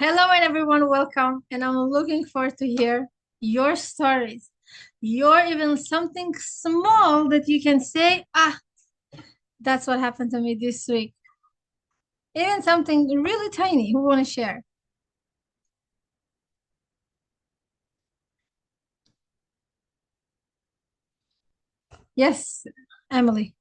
Hello and everyone, welcome. And I'm looking forward to hear your stories. Your even something small that you can say, that's what happened to me this week. Even something really tiny who want to share. Yes, Emily.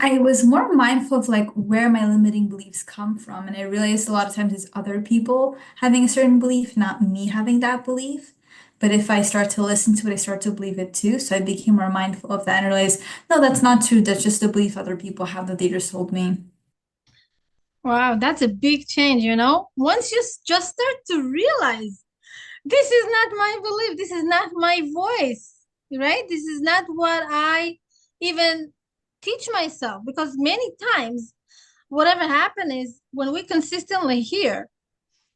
I was more mindful of like where my limiting beliefs come from, and I realized a lot of times it's other people having a certain belief, not me having that belief. But if I start to listen to it, I start to believe it too. So I became more mindful of that and realized, no, that's not true. That's just a belief other people have that they just told me. Wow, that's a big change, you know? Once you just start to realize this is not my belief, this is not my voice, right? This is not what I even teach myself because many times whatever happened is when we consistently hear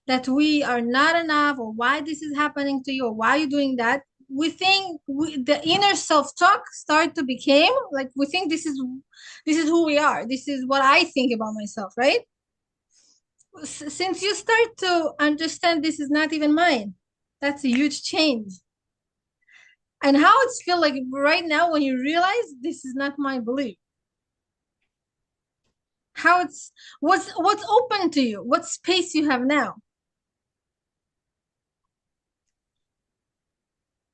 that we are not enough or why this is happening to you or why you're doing that, we think the inner self-talk start to become like we think this is who we are, this is what I think about myself, right? Since you start to understand this is not even mine, that's a huge change. And how it's feel like right now when you realize this is not my belief, how it's what's open to you, what space you have now.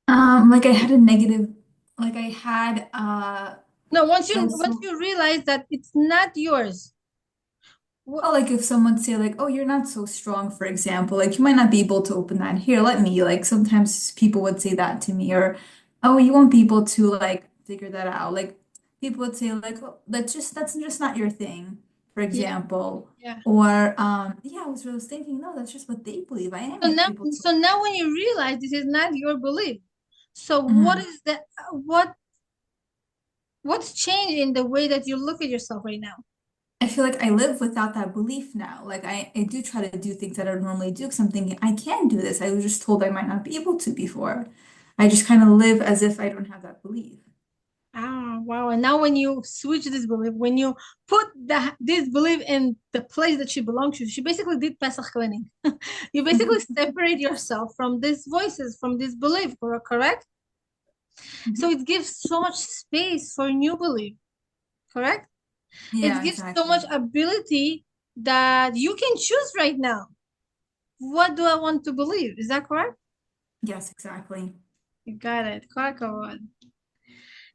Like I had a negative, like I had, No, once I you was once so you realize that it's not yours. Oh, like if someone say like, "Oh, you're not so strong," for example, like you might not be able to open that. Here, let me. Like sometimes people would say that to me, or, "Oh, you won't be able to like figure that out." Like people would say like, "Oh, that's just not your thing," for Yeah, example. yeah. Or yeah, I was thinking, no, that's just what they believe. I So am now, able to. so now when you realize this is not your belief, so what Mhm. is the what's changed in the way that you look at yourself right now? I feel like I live without that belief now. Like I do try to do things that I don't normally do because I'm thinking I can do this. I was just told I might not be able to before. I just kind of live as if I don't have that belief. Ah, wow. And now when you switch this belief, when you put this belief in the place that she belongs to, she basically did Pesach cleaning. You basically separate yourself from these voices, from this belief, correct? So Mhm. it gives so much space for new belief, correct? It Yeah, gives so much exactly. ability that you can choose right now. What do I want to believe? Is that correct? Yes, exactly. You got it. Kakaroad.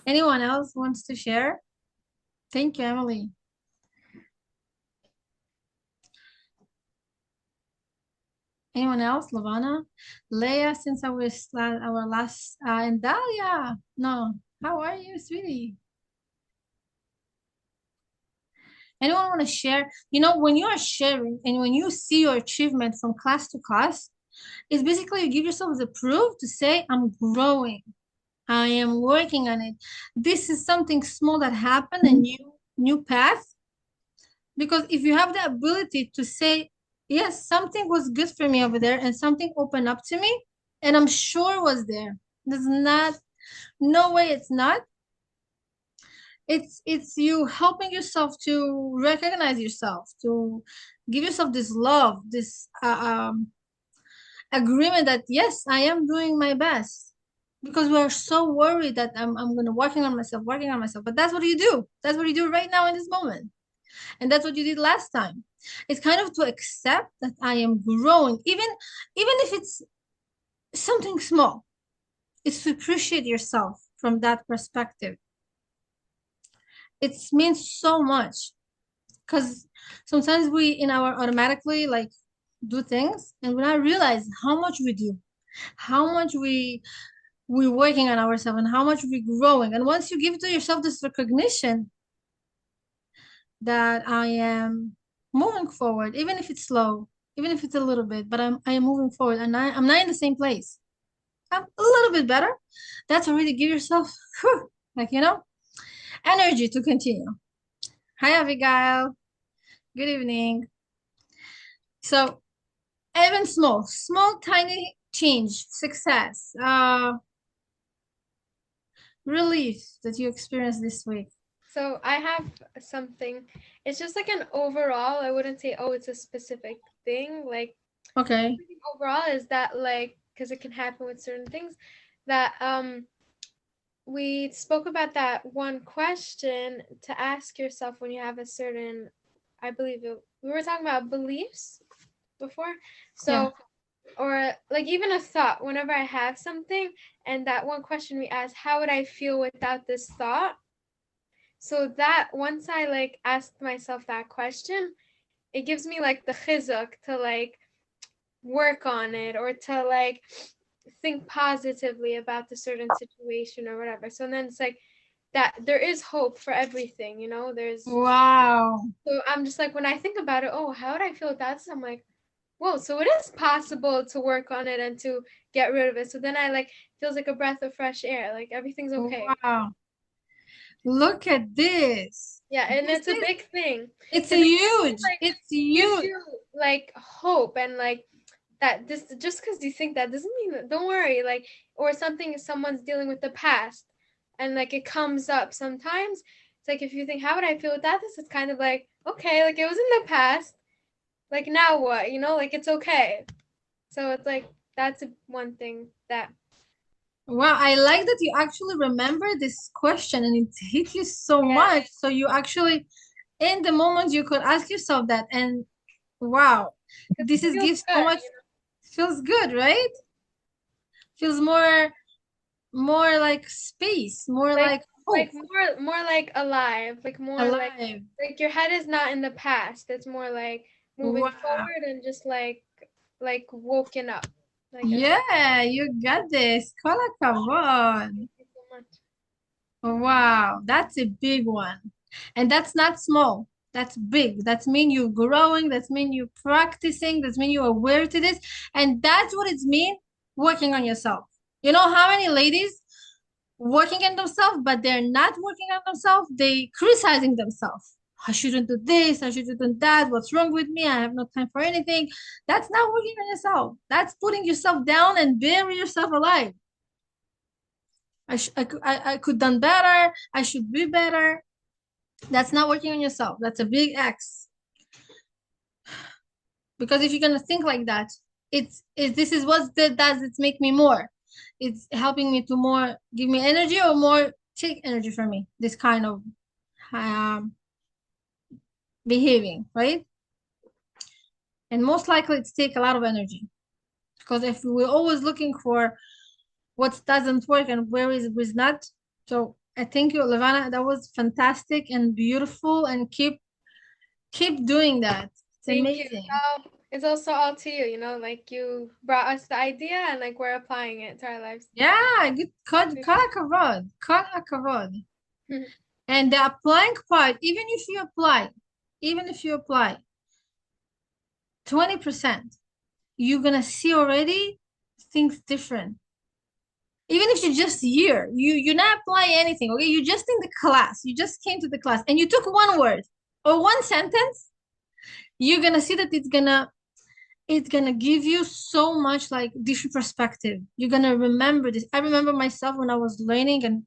Anyone else wants to share? Thank you, Emily. Anyone else? Lavana? Leah, since our last, and Dahlia. No. How are you, sweetie? Anyone want to share? You know, when you are sharing and when you see your achievement from class to class, it's basically you give yourself the proof to say, I'm growing. I am working on it. This is something small that happened, a new path. Because if you have the ability to say, yes, something was good for me over there and something opened up to me, and I'm sure was there. There's not, no way it's not. It's you helping yourself to recognize yourself, to give yourself this love, this agreement that yes, I am doing my best. Because we are so worried that I'm gonna working on myself. But that's what you do. That's what you do right now in this moment. And that's what you did last time. It's kind of to accept that I am growing, even if it's something small. It's to appreciate yourself from that perspective. It means so much because sometimes we in our automatically like do things and we not realize how much we do, how much we working on ourselves and how much we growing. And once you give to yourself this recognition that I am moving forward, even if it's slow, even if it's a little bit, but I am moving forward and I'm not in the same place. I'm a little bit better. That's already give yourself whew, like energy to continue. Hi Abigail. Good evening. So even small tiny change, success, relief that you experienced this week. So I have something. It's just like an overall. I wouldn't say, oh, it's a specific thing. Like Okay. I think overall is that like because it can happen with certain things that we spoke about that one question to ask yourself when you have a certain, I believe we were talking about beliefs before. Yeah. So, or like even a thought, whenever I have something, and that one question we ask, how would I feel without this thought? So that once I like ask myself that question, it gives me like the chizuk to like work on it or to like think positively about the certain situation or whatever. So then it's like that there is hope for everything, you know? There's Wow. so I'm just like when I think about it, oh, how would I feel with that? So I'm like, whoa, so it is possible to work on it and to get rid of it. So then I like feels like a breath of fresh air. Like everything's okay. Wow. Look at this. Yeah, and This it's a is, big thing it's a because it really huge, like it's gives huge. you like hope and like that this just because you think that doesn't mean that don't worry like or something someone's dealing with the past and like it comes up sometimes it's like if you think how would I feel with that this is kind of like okay like it was in the past like now what you know like it's okay so it's like that's one thing that Wow, I like that you actually remember this question and it hit you so yeah much. So you actually, in the moment, you could ask yourself that. And wow, because this it is feels gives so good much, you know feels good, right? Feels more like space, more like like hope, more like alive like more alive. like your head is not in the past it's more like moving Wow. forward and just like woken up like I said Yeah, you got this. Kola kavod. thank you so much. Wow, that's a big one. And that's not small. That's big. That's mean you growing. That's mean you practicing. That's mean you're aware to this. And that's what it's mean working on yourself. You know how many ladies working on themselves, but they're not working on themselves. They criticizing themselves. I shouldn't do this. I shouldn't do that. What's wrong with me? I have no time for anything. That's not working on yourself. That's putting yourself down and bury yourself alive. I could done better. I should be better. That's not working on yourself. That's a big X. Because if you're gonna think like that, this is what that does it make me more. It's helping me to more give me energy or more take energy from me. This kind of um behaving, right? And most likely it's take a lot of energy. Because if we're always looking for what doesn't work and where is not, so I thank you, Levana. That was fantastic and beautiful and keep doing that. It's Thank you amazing. it's also all to you you know like you brought us the idea and like we're applying it to our lives Yeah, good. Kala kavod. Kala kavod. And the applying part, even if you apply 20%, you're gonna see already things different. Even if you just here, you're not applying anything, okay? You just in the class. You just came to the class and you took one word or one sentence, you're gonna see that it's gonna give you so much like different perspective. You're gonna remember this. I remember myself when I was learning, and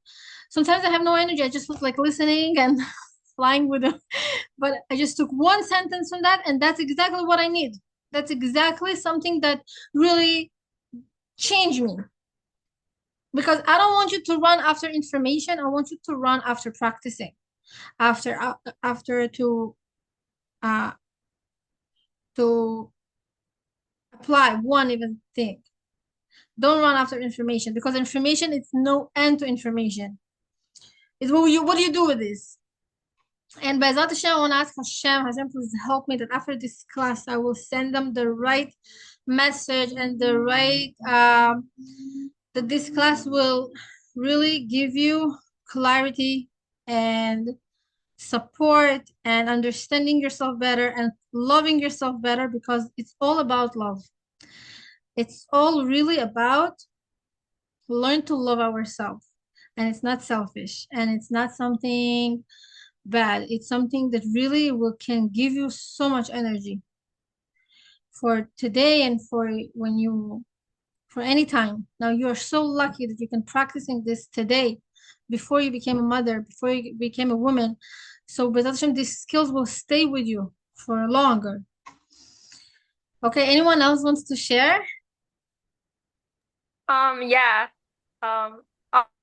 sometimes I have no energy. I just was like listening and flying with them. But I just took one sentence from that, and that's exactly what I need. That's exactly something that really changed me. Because I don't want you to run after information. I want you to run after practicing, after uh to apply one even thing. Don't run after information because information is no end to information. It's what do you do with this? And by that Hashem, I want to ask Hashem, please help me that after this class, I will send them the right message and the right that this class will really give you clarity and support and understanding yourself better and loving yourself better because it's all about love. It's all really about learn to love ourselves. And it's not selfish and it's not something bad. It's something that really will can give you so much energy for today and for when you for any time. Now you are so lucky that you can practicing this today before you became a mother, before you became a woman. So B'ezrat Hashem, these skills will stay with you for longer. Okay, anyone else wants to share? Yeah.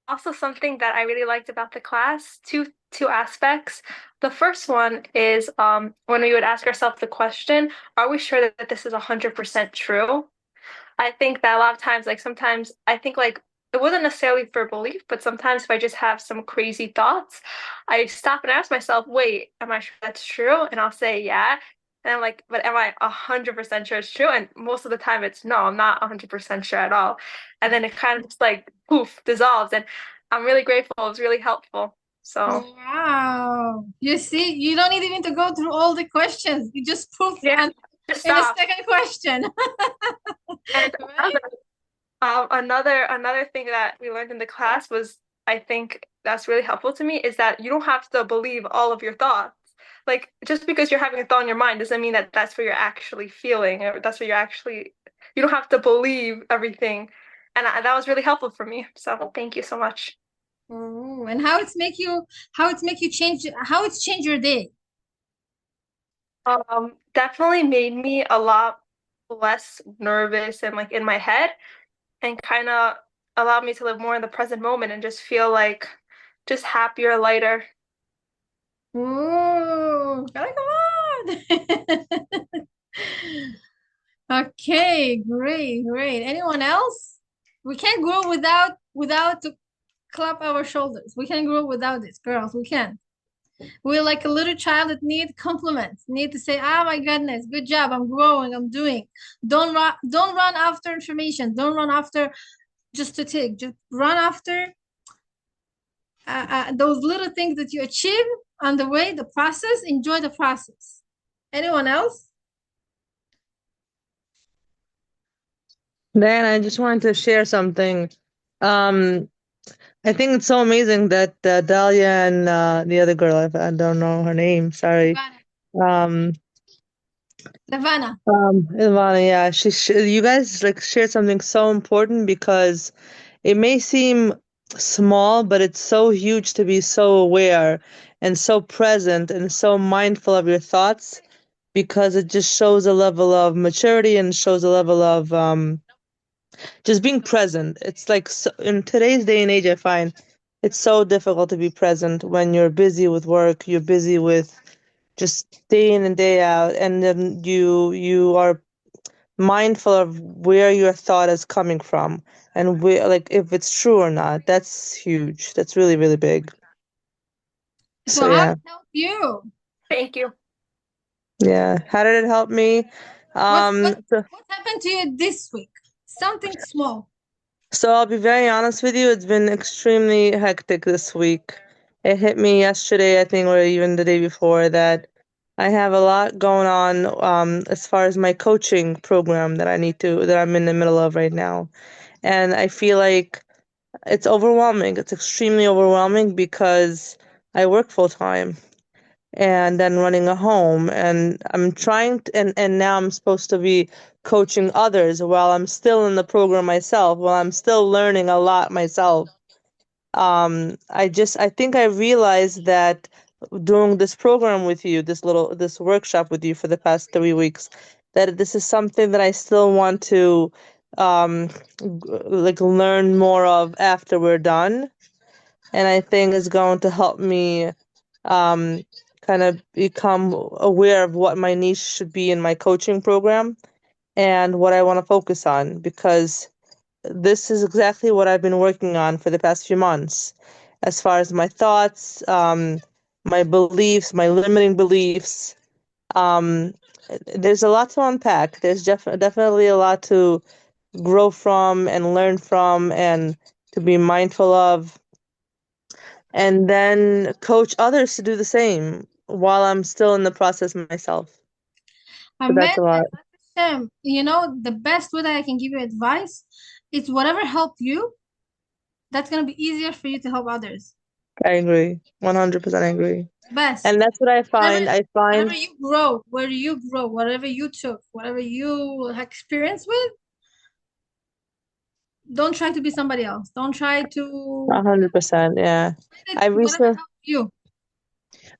Also something that I really liked about the class, two aspects. The first one is when we would ask ourselves the question, are we sure that this is 100% true? I think that a lot of times, like sometimes I think like it wasn't necessarily for belief, but sometimes if I just have some crazy thoughts, I stop and ask myself, wait, am I sure that's true? And I'll say, yeah. And I'm like, but am I 100% sure it's true? And most of the time it's no, I'm not 100% sure at all. And then it kind of just like poof, dissolves. And I'm really grateful. It was really helpful. So Wow. You see, you don't need even to go through all the questions. You just poof yeah, and just in the stop. second question. And Right? another thing that we learned in the class was, I think that's really helpful to me, is that you don't have to believe all of your thoughts. Like just because you're having a thought in your mind doesn't mean that that's what you're actually feeling, or that's what you're actually. You don't have to believe everything, and that was really helpful for me. So thank you so much. Oh, and how it's make you change how it's changed your day. Definitely made me a lot less nervous and like in my head, and kind of allowed me to live more in the present moment and just feel like just happier, lighter. Oh, come on. Okay, great, great. Anyone else? We can't grow without to clap our shoulders. We can grow without this, girls. We can. We're like a little child that need compliments, need to say, "Ah, my goodness, good job! I'm growing. I'm doing." Don't run after information. Don't run after just to tick. Just run after those little things that you achieve on the way, the process. Enjoy the process. Anyone else? Dan, I just wanted to share something. Um, I think it's so amazing that Dahlia and the other girl, I don't know her name, sorry. Ivana. Um, Ivana. Ilvana, yeah, you guys like shared something so important because it may seem small, but it's so huge to be so aware and so present and so mindful of your thoughts because it just shows a level of maturity and shows a level of just being present. It's like in today's day and age, I find it's so difficult to be present when you're busy with work, you're busy with just day in and day out, and then you are mindful of where your thought is coming from and where, like, if it's true or not. That's huge. That's really, really big. So So how yeah, it help you? Thank you. yeah. How did it help me? What's what So what happened to you this week? Something small. So I'll be very honest with you, it's been extremely hectic this week. It hit me yesterday, I think, or even the day before, that I have a lot going on as far as my coaching program that I'm in the middle of right now. And I feel like it's overwhelming. It's extremely overwhelming because I work full time and then running a home, and I'm trying to, and now I'm supposed to be coaching others while I'm still in the program myself, while I'm still learning a lot myself. I think I realized that doing this program with you, this workshop with you for the past 3 weeks, that this is something that I still want to like learn more of after we're done, and I think is going to help me um, kind of become aware of what my niche should be in my coaching program and what I want to focus on, because this is exactly what I've been working on for the past few months, as far as my thoughts, my beliefs, my limiting beliefs. Um, there's a lot to unpack. There's definitely a lot to grow from and learn from and to be mindful of, and then coach others to do the same while I'm still in the process myself. So Ahmed that's a lot. and Hashem, the best way that I can give you advice is whatever help you, that's gonna be easier for you to help others. I agree. 100% agree. Best. And that's what I Whatever find. I whatever find you grow, where you grow, whatever you took, whatever you experience with, don't try to be somebody else. Don't try to 100%. Yeah. find it I whatever recently, helps you.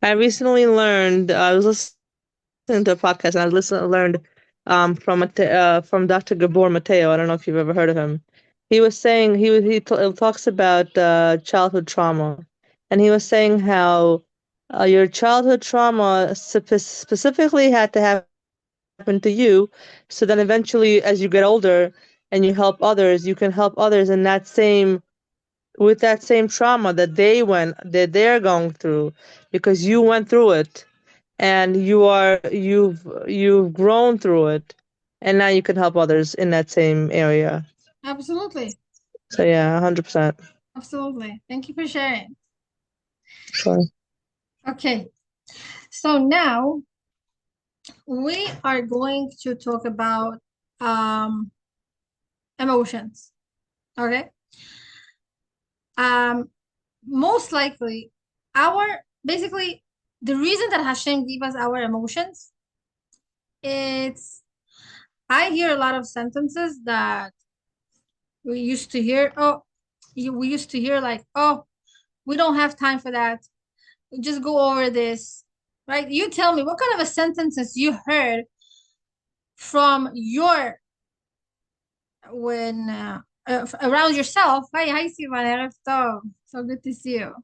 I recently learned, I was listening to a podcast and I learned from Dr. Gabor Mateo. I don't know if you've ever heard of him. He was saying he talks about childhood trauma, and he was saying how your childhood trauma specifically had to happen to you, so then eventually, as you get older and you help others, you can help others in that same with that same trauma that they're going through, because you went through it and you've grown through it, and now you can help others in that same area. Absolutely. So yeah, 100%. Absolutely. Thank you for sharing. Sure. Okay. So now we are going to talk about emotions. Okay. Most likely basically the reason that Hashem gave us our emotions, it's I hear a lot of sentences that we used to hear. We used to hear like, oh, we don't have time for that. Just go over this, right? You tell me what kind of a sentences you heard from your when around yourself. Hi, Sivan. Erev Tov. So good to see you.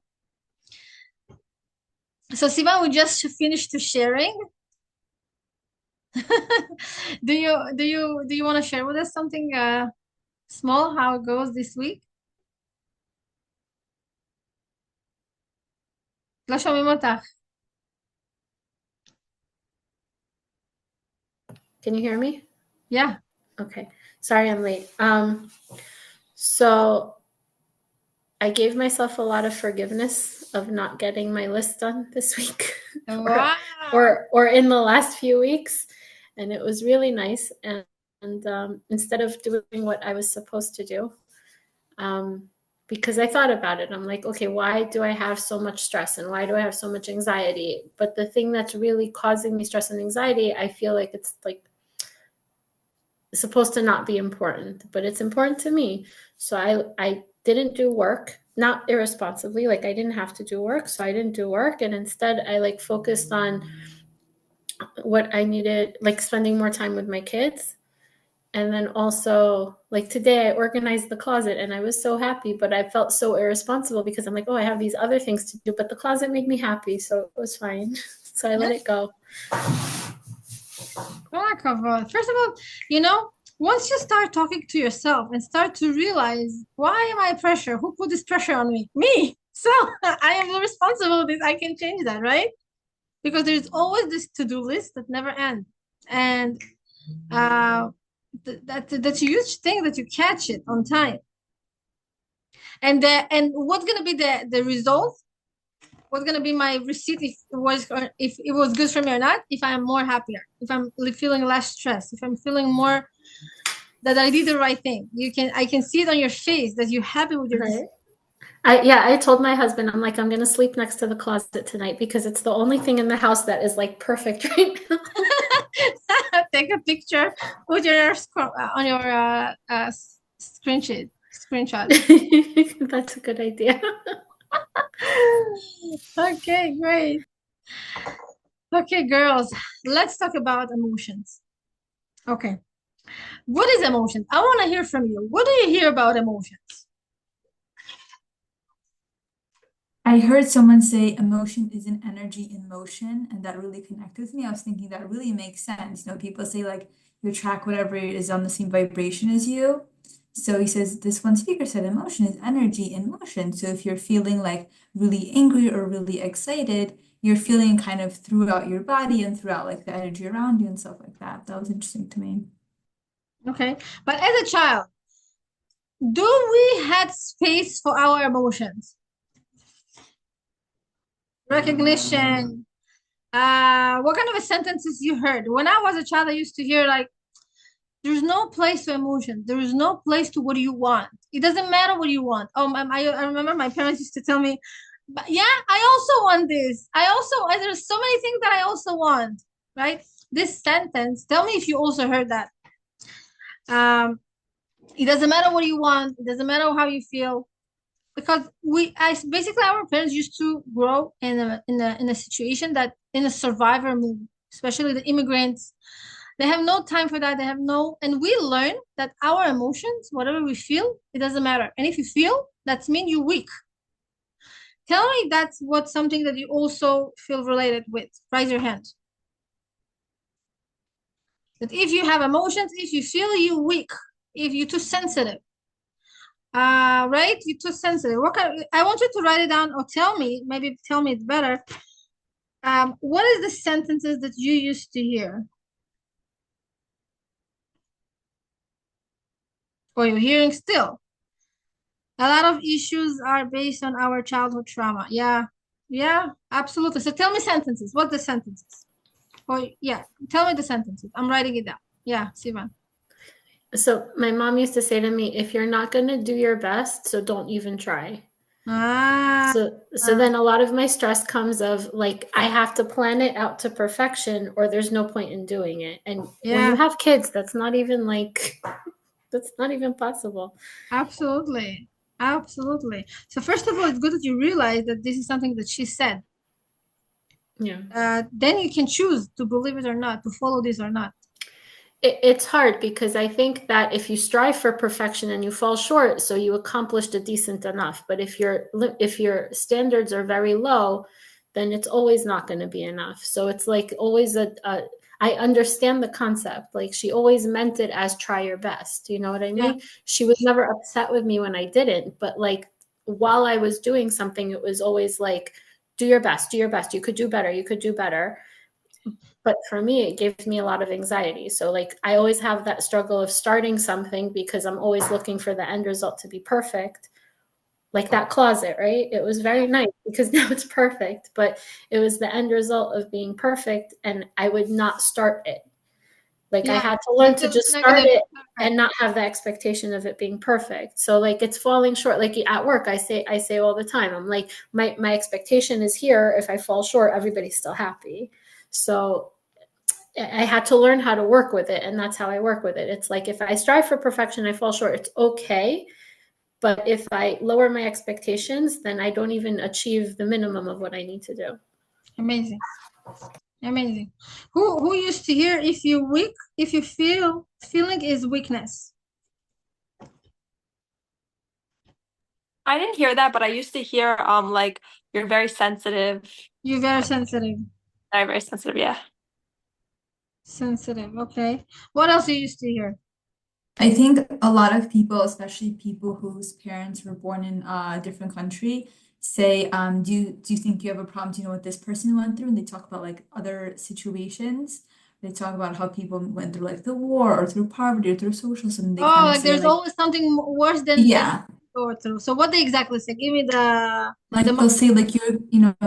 So Sivan, we just finished sharing. Do you want to share with us something small, how it goes this week? לא שומעים אותך. Can you hear me? Yeah. Okay. Sorry I'm late. So I gave myself a lot of forgiveness of not getting my list done this week. Wow. or in the last few weeks, and it was really nice. And instead of doing what I was supposed to do, because I thought about it, I'm like, okay, why do I have so much stress and why do I have so much anxiety? But the thing that's really causing me stress and anxiety, I feel like it's like supposed to not be important, but it's important to me. So I didn't do work, not irresponsibly, like I didn't have to do work, so I didn't do work, and instead I like focused on what I needed, like spending more time with my kids. And then also, like today I organized the closet and I was so happy, but I felt so irresponsible because I'm like, oh, I have these other things to do, but the closet made me happy, so it was fine. So I let it go. First of all, once you start talking to yourself and start to realize, why am I pressure? Who put this pressure on me? Me. So I am responsible. This I can change that, right? Because there's always this to-do list that never ends, and that's a huge thing that you catch it on time. And what's gonna be the result? What's gonna be my receipt if it was good for me or not? If I am more happier, if I'm feeling less stressed, if I'm feeling more that I did the right thing. I can see it on your face that you're happy with your decision. I told my husband, I'm like, I'm gonna sleep next to the closet tonight because it's the only thing in the house that is like perfect right now. Take a picture, put your on your screenshot. That's a good idea. Okay, great. Okay, girls, let's talk about emotions. Okay. What is emotion? I want to hear from you. What do you hear about emotions? I heard someone say emotion is an energy in motion, and that really connected with me. I was thinking that really makes sense. People say like you attract whatever is on the same vibration as you. So he says this one speaker said emotion is energy in motion. So if you're feeling like really angry or really excited, you're feeling kind of throughout your body and throughout like the energy around you and stuff like that. That was interesting to me. Okay. But as a child, do we had space for our emotions? Recognition. What kind of sentences you heard? When I was a child, I used to hear like, there's no place to emotion. There is no place to what do you want. It doesn't matter what you want. I remember my parents used to tell me, but yeah, I also want this. There's so many things that I also want, right? This sentence, tell me if you also heard that. It doesn't matter what you want. It doesn't matter how you feel, because basically our parents used to grow in a situation that in a survivor mood, especially the immigrants They have no time for that. They have no, and we learn that our emotions, whatever we feel, it doesn't matter. And if you feel, that's mean you're weak. Tell me that's what something that you also feel related with. Raise your hand. That if you have emotions, if you feel you weak, if you're too sensitive, right? You're too sensitive. I want you to write it down or tell me, maybe tell me it's better. What is the sentences that you used to hear? Or you're hearing still? A lot of issues are based on our childhood trauma. Yeah, yeah, absolutely. So tell me sentences. What the sentences? Or yeah, tell me the sentences. I'm writing it down. Yeah, Sivan. So my mom used to say to me, if you're not going to do your best, so don't even try. Ah, So then a lot of my stress comes of like I have to plan it out to perfection or there's no point in doing it. And when you yeah, have kids, that's not even like that's not even possible. absolutely. Absolutely. So first of all, it's good that you realize that this is something that she said. Yeah. Then you can choose to believe it or not, to follow this or not. It's hard because I think that if you strive for perfection and you fall short, so you accomplished a decent enough. But if your standards are very low, then it's always not going to be enough. So it's like always I understand the concept. Like she always meant it as try your best. You know what I Yeah, mean? She was never upset with me when I didn't, but like while I was doing something, it was always like, do your best, do your best. You could do better. You could do better. But for me, it gives me a lot of anxiety. So like I always have that struggle of starting something because I'm always looking for the end result to be perfect. Like that closet, right? It was very nice because now it's perfect, but it was the end result of being perfect and I would not start it. Like I yeah. had to learn to Until just it's not start gonna be it and perfect. not have the expectation of it being perfect. So like it's falling short. Like at work, I say all the time, I'm like, my expectation is here. If I fall short, everybody's still happy. So I had to learn how to work with it, and that's how I work with it. It's like if I strive for perfection, I fall short. It's okay, but if I lower my expectations, then I don't even achieve the minimum of what I need to do. Amazing. Amazing. Who used to hear if you weak, if you feel feeling is weakness? I didn't hear that, but I used to hear like you're very sensitive. You're very sensitive. Very, very sensitive, yeah. Sensitive. Okay. What else you used to hear? I think a lot of people, especially people whose parents were born in a different country, say, do you think you have a problem? Do you know what this person went through? And they talk about like other situations. They talk about how people went through like the war or through poverty or through socialism. And they Oh, kind of like say there's like, always something worse than they yeah, go through. So what they exactly say? Give me the like they'll say like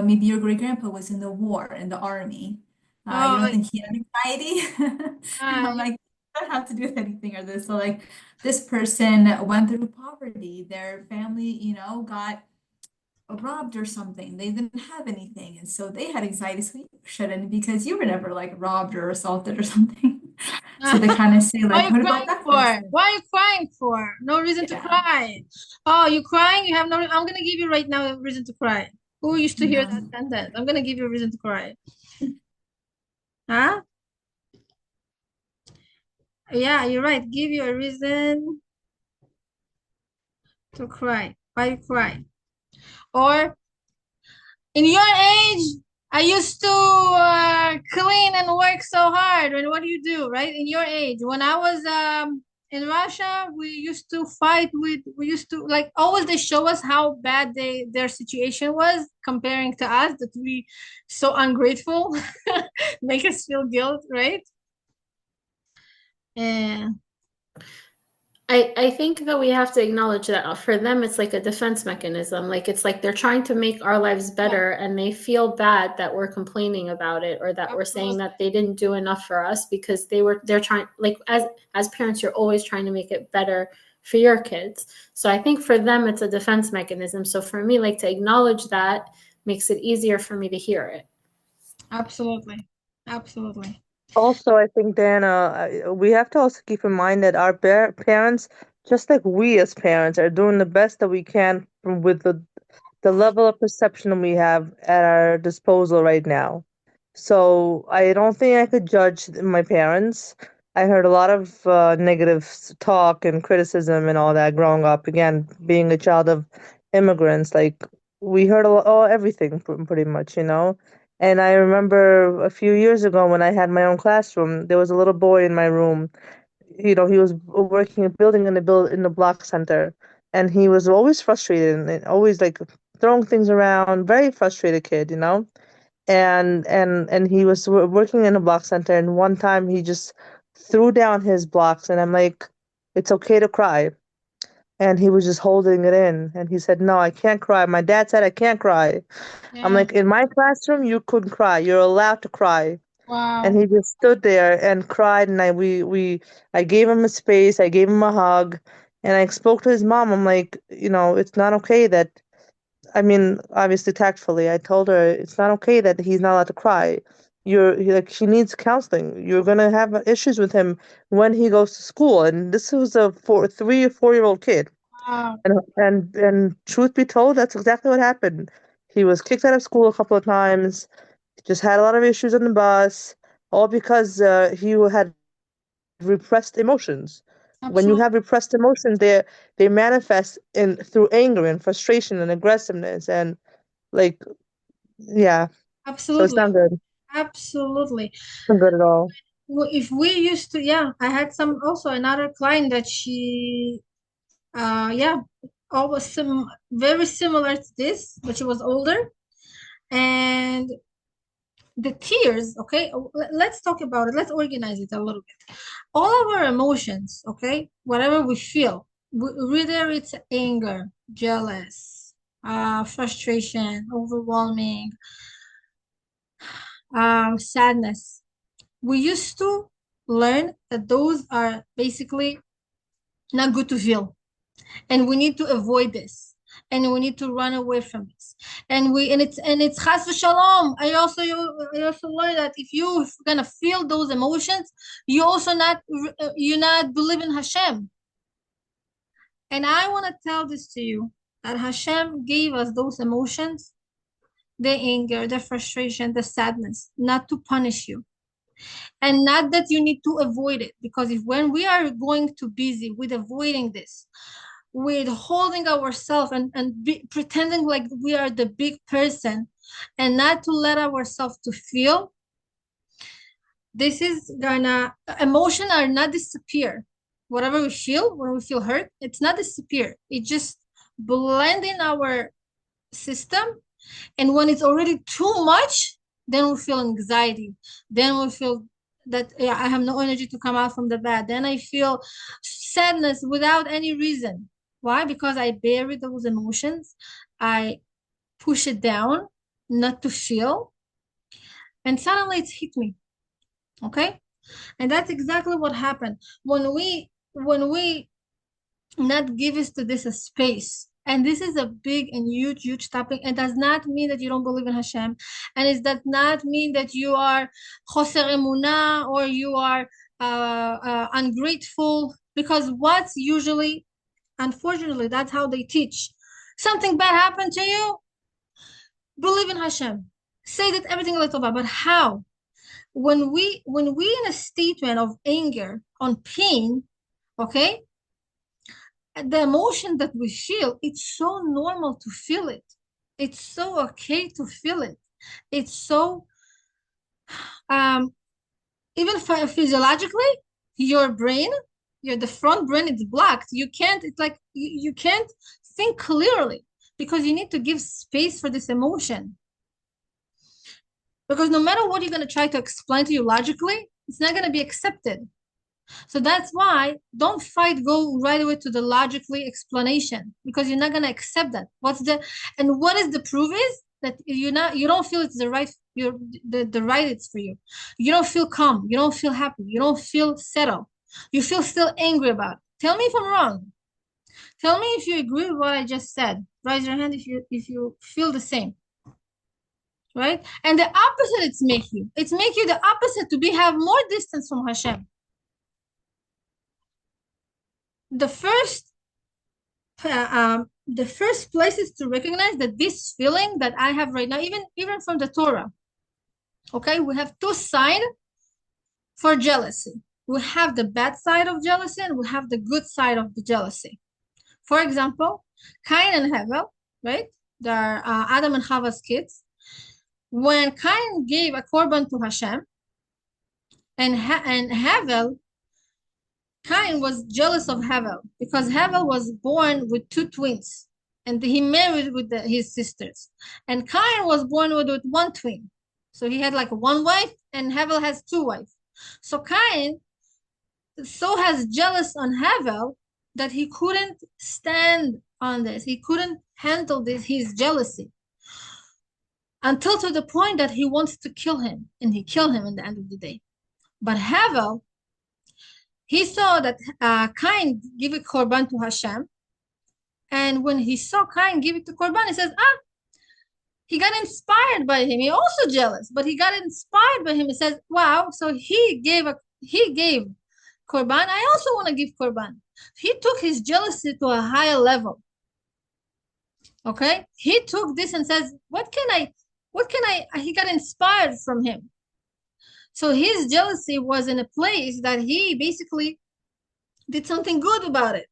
maybe your great grandpa was in the war in the army. You oh don't like think he had anxiety? And I'm yeah. like, that have to do with anything or this. So like this person went through poverty. Their family, got robbed or something. They didn't have anything, and so they had anxiety. So you shouldn't because you were never like robbed or assaulted or something. So they kind of say What are like, you what about crying that for? person? What are you crying for? No reason to Yeah. cry. Oh, you crying? You have no. I'm gonna give you right now a reason to cry. Who used to hear that Mhm. sentence? I'm gonna give you a reason to cry. Huh? Yeah, you're right. Give you a reason to cry. Why you cry? Or in your age, I used to clean and work so hard. And what do you do, right? In your age, when I was in Russia, we used to fight with. We used to like always. They show us how bad their situation was, comparing to us that we so ungrateful, make us feel guilt, right? And I think that we have to acknowledge that for them it's like a defense mechanism. Like it's like they're trying to make our lives yeah, better and they feel bad that we're complaining about it or that we're saying absolutely, that they didn't do enough for us because they're trying like as parents you're always trying to make it better for your kids. So I think for them it's a defense mechanism. So for me like to acknowledge that makes it easier for me to hear it. absolutely, absolutely. Also, I think, Dana, we have to also keep in mind that our parents, just like we as parents, are doing the best that we can with the level of perception we have at our disposal right now. So I don't think I could judge my parents. I heard a lot of negative talk and criticism and all that growing up. Again, being a child of immigrants, like we heard everything pretty much, you know. And I remember a few years ago when I had my own classroom, there was a little boy in my room. You know, he was working building in the block center, and he was always frustrated and always like throwing things around. Very frustrated kid, you know. And he was working in a block center, and one time he just threw down his blocks, and I'm like, it's okay to cry. And he was just holding it in, and he said, no, I can't cry. My dad said I can't cry. I'm Yeah. like, in my classroom you couldn't cry, you're allowed to cry. And Wow. he just stood there and cried, and I gave him a space, I gave him a hug, and I spoke to his mom. I'm like, you know, it's not okay that, I mean, obviously tactfully, I told her it's not okay that he's not allowed to cry. Like, she needs counseling. You're gonna have issues with him when he goes to school. And this was a 3 or 4 year old kid. Wow. And truth be told, that's exactly what happened. He was kicked out of school a couple of times. Just had a lot of issues on the bus, all because he had repressed emotions. When you Absolutely. have repressed emotions, they manifest in through anger and frustration and aggressiveness and like, yeah. So it's Absolutely. not good. Absolutely. Not good at all. If we used to, yeah, I had some also another client that yeah, almost very similar to this, but she was older. And the tears, okay, let's talk about it. Let's organize it a little bit. All of our emotions, okay, whatever we feel, whether it's anger, jealous, frustration, overwhelming, sadness, we used to learn that those are basically not good to feel, and we need to avoid this, and we need to run away from this, and it's chas v'shalom. I also learned that if you're gonna feel those emotions, you not believe in Hashem. And I want to tell this to you, that Hashem gave us those emotions, the anger, the frustration, the sadness, not to punish you, and not that you need to avoid it. Because if when we are going too busy with avoiding this, with holding ourselves and pretending like we are the big person, and not to let ourselves to feel, this is gonna, emotion are not disappear. Whatever we feel when we feel hurt, it's not disappear, it just blend in our system. And when it's already too much, then we feel anxiety. Then we feel that, yeah, I have no energy to come out from the bed. Then I feel sadness without any reason. Why? Because I bury those emotions. I push it down, not to feel. And suddenly it's hit me. Okay? And that's exactly what happened. When we not give us to this a space. And this is a big and huge topic. It does not mean that you don't believe in Hashem, and it does not mean that you are choser emunah, or you are ungrateful. Because what's usually, unfortunately, that's how they teach. Something bad happened to you, believe in Hashem. Say that everything is over. But how? When we in a statement of anger, on pain, okay, the emotion that we feel, it's so normal to feel it. It's so okay to feel it. It's so, um, even physiologically, your brain, the front brain is blocked. You can't, it's like you can't think clearly, because you need to give space for this emotion. Because no matter what you're going to try to explain to you logically, it's not going to be accepted. So that's why don't fight, go right away to the logically explanation, because you're not going to accept that. What is the proof is that you don't feel it's the right, the right it's for you. You don't feel calm, you don't feel happy, you don't feel settled. You feel still angry about it. Tell me if I'm wrong. Tell me if you agree with what I just said. Raise your hand if you feel the same. Right? And the opposite it's make you the opposite, to have more distance from Hashem. The first the first place is to recognize that this feeling that I have right now, even from the Torah, Okay, we have two sides for jealousy. We have the bad side of jealousy and we have the good side of the jealousy. For example, Cain and Hevel, right? They're Adam and Hava's kids. When Cain gave a korban to Hashem, and Hevel, Cain was jealous of Hevel because Hevel was born with two twins, and he married with his sisters. And Cain was born with one twin, so he had like one wife, and Hevel has two wives. So Cain so has jealous on Hevel that he couldn't stand on this. He couldn't handle his jealousy until to the point that he wants to kill him, and he killed him in the end of the day. But Havel, he saw that Cain give a korban to Hashem, and when he saw Cain give it to korban, he says, he got inspired by him. He also jealous, but he got inspired by him. He says, wow, so he gave korban. I also want to give korban. He took his jealousy to a higher level. Okay, he took this and says, he got inspired from him. So his jealousy was in a place that he basically did something good about it.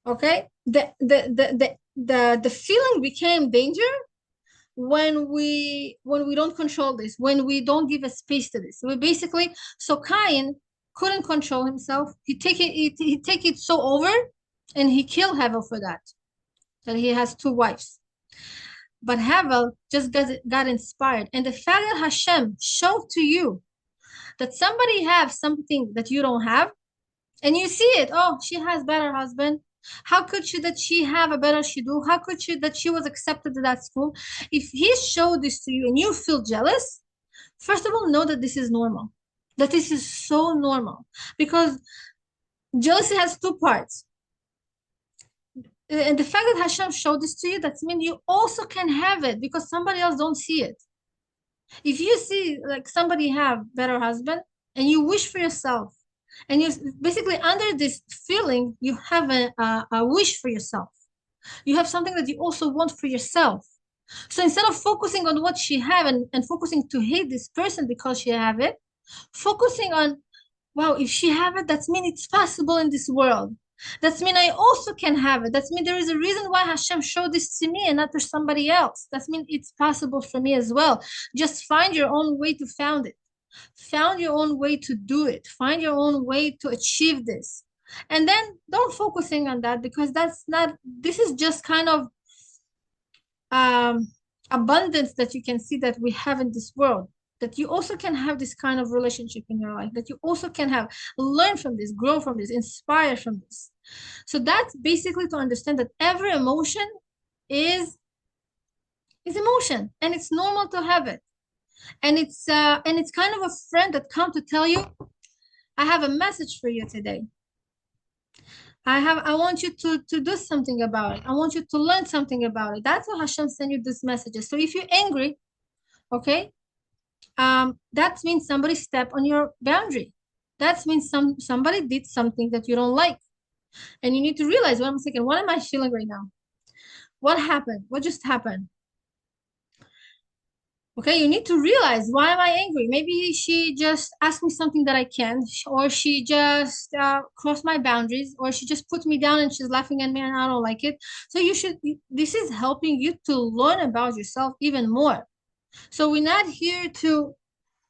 Okay, the feeling became danger when we don't control this, when we don't give a space to this. So Cain couldn't control himself. He take it so over, and he killed Havel for that he has two wives. But Havel just got inspired. And the fact that Hashem showed to you that somebody have something that you don't have, and you see it, oh, she has better husband. How could she have a better shidduch? How could that she was accepted to that school? If he showed this to you and you feel jealous, first of all, know that this is normal. That this is so normal. Because jealousy has two parts. And the fact that Hashem showed this to you, that means you also can have it because somebody else don't see it. If you see like somebody have better husband and you wish for yourself, and you basically under this feeling, you have a wish for yourself. You have something that you also want for yourself. So instead of focusing on what she have and focusing to hate this person because she have it, focusing on, wow, if she have it, that means it's possible in this world. That means I also can have it. That means there is a reason why Hashem showed this to me and not to somebody else. That means it's possible for me as well. Just find your own way to found it. Found your own way to do it. Find your own way to achieve this. And then don't focusing on that because this is just kind of abundance that you can see that we have in this world. That you also can have this kind of relationship in your life, that you also can have, learn from this, grow from this, inspire from this. So that's basically to understand that every emotion is emotion, and it's normal to have it. And it's kind of a friend that come to tell you, I have a message for you today. I want you to do something about it. I want you to learn something about it. That's why Hashem send you these messages. So if you're angry, okay, that means somebody stepped on your boundary. That means somebody did something that you don't like. And you need to realize, wait a second, what am I feeling right now? What happened? What just happened? Okay, you need to realize, why am I angry? Maybe she just asked me something that I can't, or she just crossed my boundaries, or she just put me down and she's laughing at me and I don't like it. So this is helping you to learn about yourself even more. So we're not here to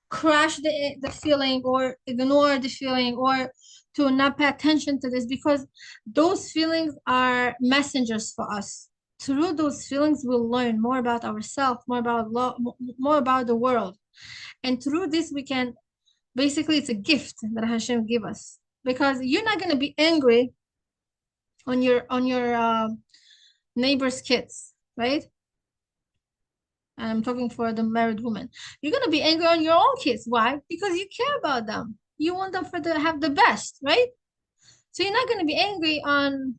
crush the feeling or ignore the feeling or to not pay attention to this, because those feelings are messengers for us. Through those feelings, we'll learn more about ourselves, more about love, more about the world. And through this, we can, basically, it's a gift that Hashem give us, because you're not going to be angry on your neighbor's kids, right? And I'm talking for the married woman. You're going to be angry on your own kids. Why? Because you care about them. You want them to have the best, right? So you're not going to be angry on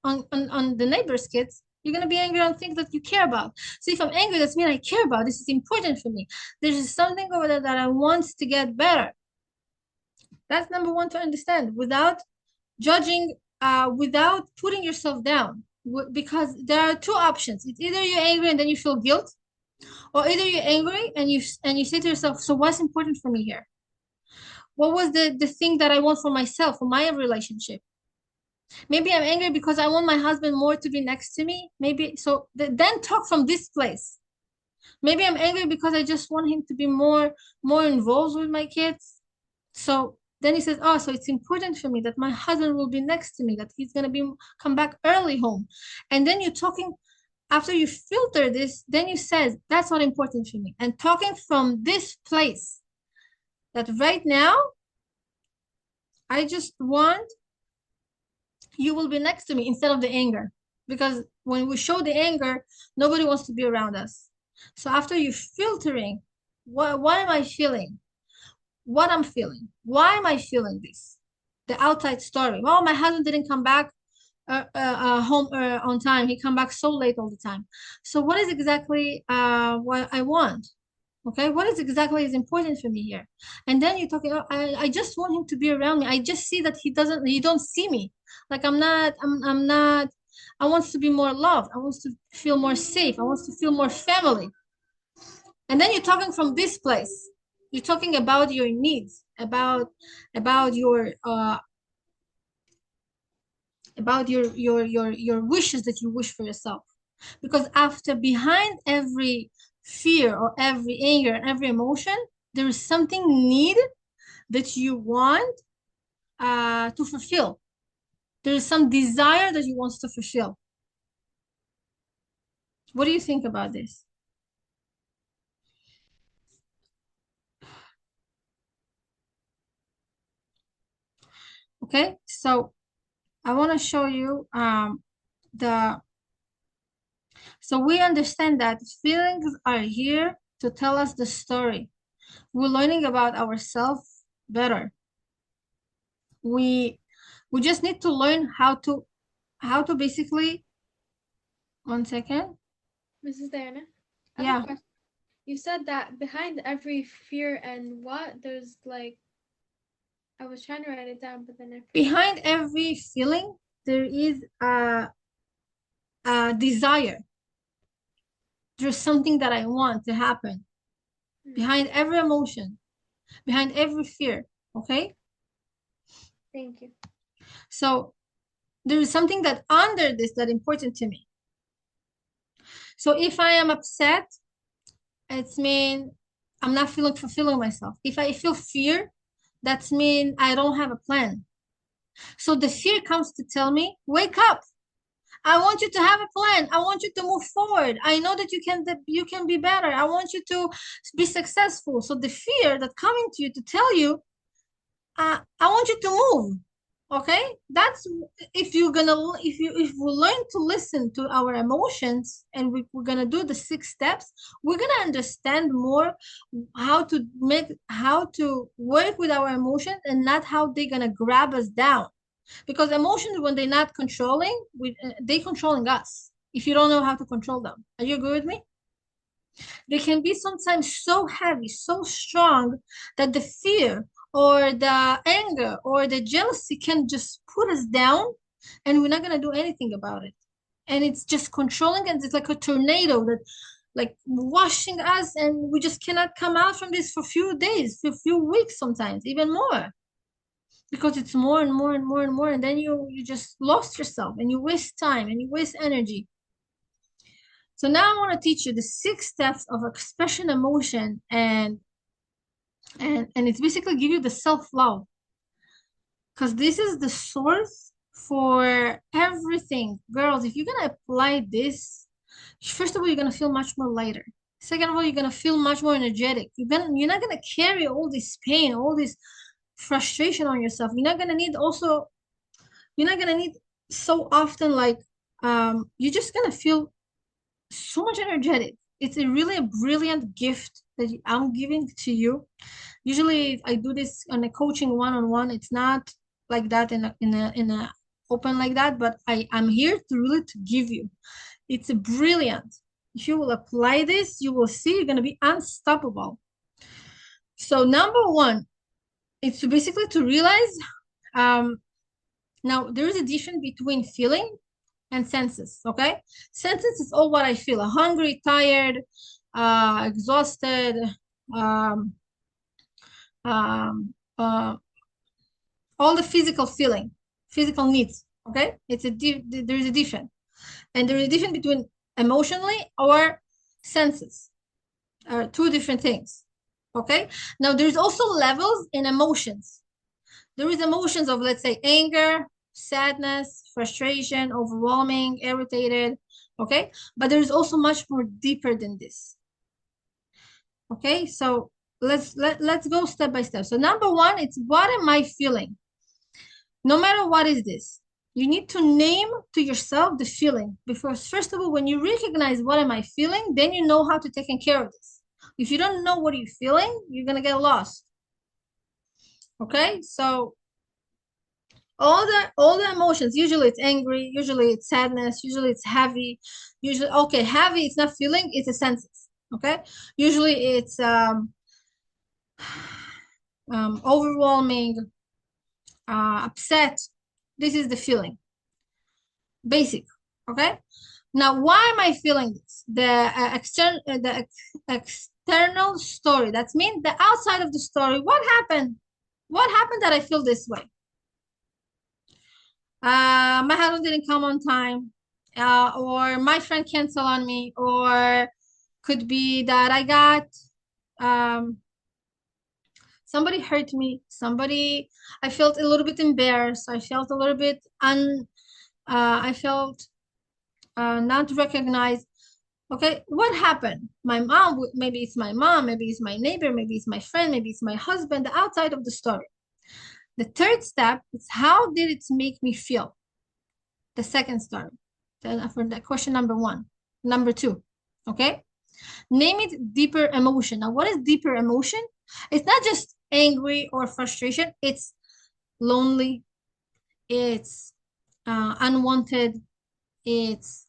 the neighbor's kids. You're going to be angry on things that you care about. So if I'm angry, that's mean I care about. This is important for me. There's something over there that I want to get better. That's number one to understand, without judging, without putting yourself down. Because there are two options. It's either you're angry and then you feel guilt, Or either you're angry and you say to yourself, so what's important for me here? What was the thing that I want for myself, for my relationship? Maybe I'm angry because I want my husband more to be next to me. Maybe so then talk from this place. Maybe I'm angry because I just want him to be more involved with my kids. So then he says, oh, so it's important for me that my husband will be next to me, that he's gonna be come back early home. And then you're talking after you filter this, then you says that's not important for me. And talking from this place that right now, I just want you will be next to me instead of the anger. Because when we show the anger, nobody wants to be around us. So after you filtering, what am I feeling? What I'm feeling? Why am I feeling this? The outside story. Well, my husband didn't come back home on time. He come back so late all the time. So what is exactly what I want? Okay, what is exactly is important for me here? And then you're talking, oh, I just want him to be around me. I just see that he don't see me. Like I'm not, I want to be more loved. I want to feel more safe. I want to feel more family. And then you're talking from this place. You're talking about your needs, about your wishes that you wish for yourself. Because after behind every fear or every anger and every emotion, there is something need that you want to fulfill. There is some desire that you want to fulfill. What do you think about this? Okay, so I want to show you so we understand that feelings are here to tell us the story. We're learning about ourselves better. We just need to learn how to basically, one second. Mrs. Diana, I have Yeah. a question. You said that behind every fear and what, there's like, I was trying to write it down, but then I forgot. Behind every feeling, there is a desire. There's something that I want to happen. Behind every emotion, behind every fear, okay? Thank you. So there is something that under this that important to me. So if I am upset, it's mean I'm not fulfilling myself. If I feel fear, that's mean I don't have a plan. So the fear comes to tell me, wake up. I want you to have a plan. I want you to move forward. I know that you can be better. I want you to be successful. So the fear that coming to you to tell you, I want you to move. Okay, that's if we learn to listen to our emotions and we're gonna do the 6 steps, we're gonna understand more how to work with our emotions and not how they're gonna grab us down. Because emotions, when they're not controlling, they controlling us if you don't know how to control them. Are you agree with me? They can be sometimes so heavy, so strong that the fear or the anger or the jealousy can just put us down and we're not going to do anything about it. And it's just controlling, and it's like a tornado that like washing us, and we just cannot come out from this for a few days, for a few weeks, sometimes even more, because it's more and more and more and more, and then you just lost yourself and you waste time and you waste energy. So now I want to teach you the 6 steps of expression emotion, and it's basically give you the self-love, because this is the source for everything. Girls, if you're gonna apply this, first of all, you're gonna feel much more lighter. Second of all, you're gonna feel much more energetic. You're not gonna carry all this pain, all this frustration on yourself. You're not gonna need so often like you're just gonna feel so much energetic. It's a brilliant gift that I'm giving to you. Usually I do this on a coaching one-on-one. It's not like that in a open like that, but I'm here to really to give you. It's a brilliant. If you will apply this, you will see you're gonna be unstoppable. So number one, it's basically to realize now there is a difference between feeling and senses. Okay, senses is all what I feel: hungry, tired, exhausted, um, um, uh, all the physical needs. Okay, there is a difference, and there is a difference between emotionally or senses, are two different things. Okay, now there's also levels in emotions. There is emotions of, let's say, anger, sadness, frustration, overwhelming, irritated. Okay, but there is also much more deeper than this. Okay, so let's go step by step. So number one, it's what am I feeling? No matter what is this, you need to name to yourself the feeling. Because first of all, when you recognize what am I feeling, then you know how to take care of this. If you don't know what you're feeling, you're gonna get lost. Okay, so all the emotions, usually it's angry, usually it's sadness, usually it's heavy, usually okay, heavy, it's not feeling, it's a senses. Okay, usually it's overwhelming, upset. This is the feeling, basic. Okay, now why am I feeling this? The external story, that means the outside of the story. What happened that I feel this way? My husband didn't come on time, or my friend canceled on me, or could be that I got somebody hurt me, I felt a little bit embarrassed, I felt a little bit I felt not recognized. Okay, what happened? My mom, maybe it's my mom, maybe it's my neighbor, maybe it's my friend, maybe it's my husband, the outside of the story. The third step is how did it make me feel? The second story. Then for the question number one. Number two, okay? Name it deeper emotion. Now, what is deeper emotion? It's not just angry or frustration. It's lonely. It's unwanted. It's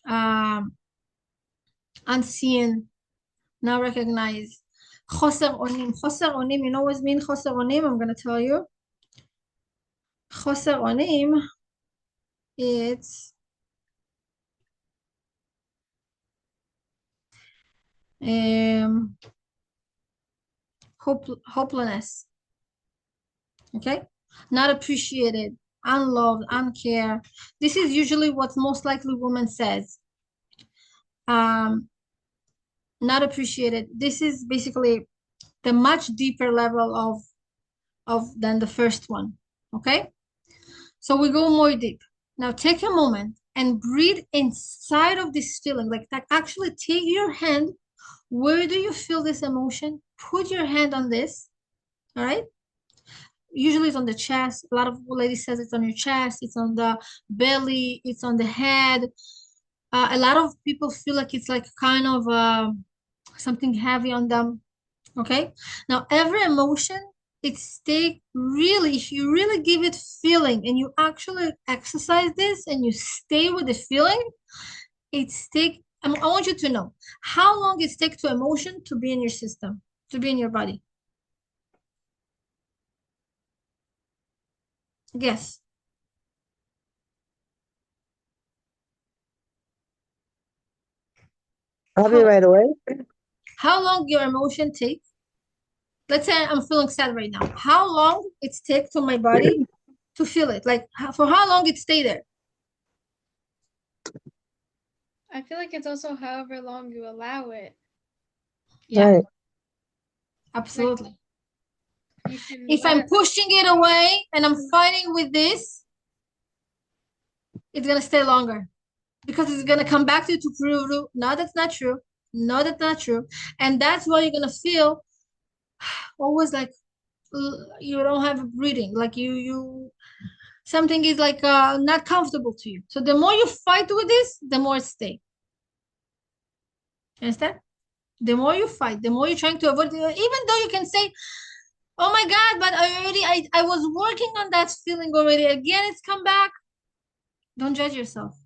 um, unseen, not recognized. خسر onim. خسر onim, you know what means خسر onim? I'm going to tell you. خسر onim, it's hopelessness. Okay, not appreciated, unloved, uncared. This is usually what most likely woman says. Not appreciated. This is basically the much deeper level of than the first one. Okay, so we go more deep. Now take a moment and breathe inside of this feeling. Like that, actually take your hand. Where do you feel this emotion? Put your hand on this. All right. Usually it's on the chest. A lot of ladies says it's on your chest, it's on the belly, it's on the head. A lot of people feel like it's like kind of something heavy on them. Okay, now every emotion, it's take really, if you really give it feeling and you actually exercise this and you stay with the feeling, it's take I want you to know how long it takes to emotion to be in your system, to be in your body. Guess. Probably How, right away. how long your emotion take? Let's say I'm feeling sad right now. How long it take to my body to feel it? Like for how long it stay there? I feel like it's also however long you allow it. Yeah, Right. absolutely. You can If let I'm it. pushing it away and I'm fighting with this, it's gonna stay longer because it's gonna come back to you to prove you. No, that's not true. No, that's not true. And that's why you're gonna feel always like you don't have a breathing, like you something is like not comfortable to you. So the more you fight with this, the more it stay. Understand? The more you fight, the more you're trying to avoid it. Even though you can say, oh my God, but I was working on that feeling already. Again, it's come back. Don't judge yourself.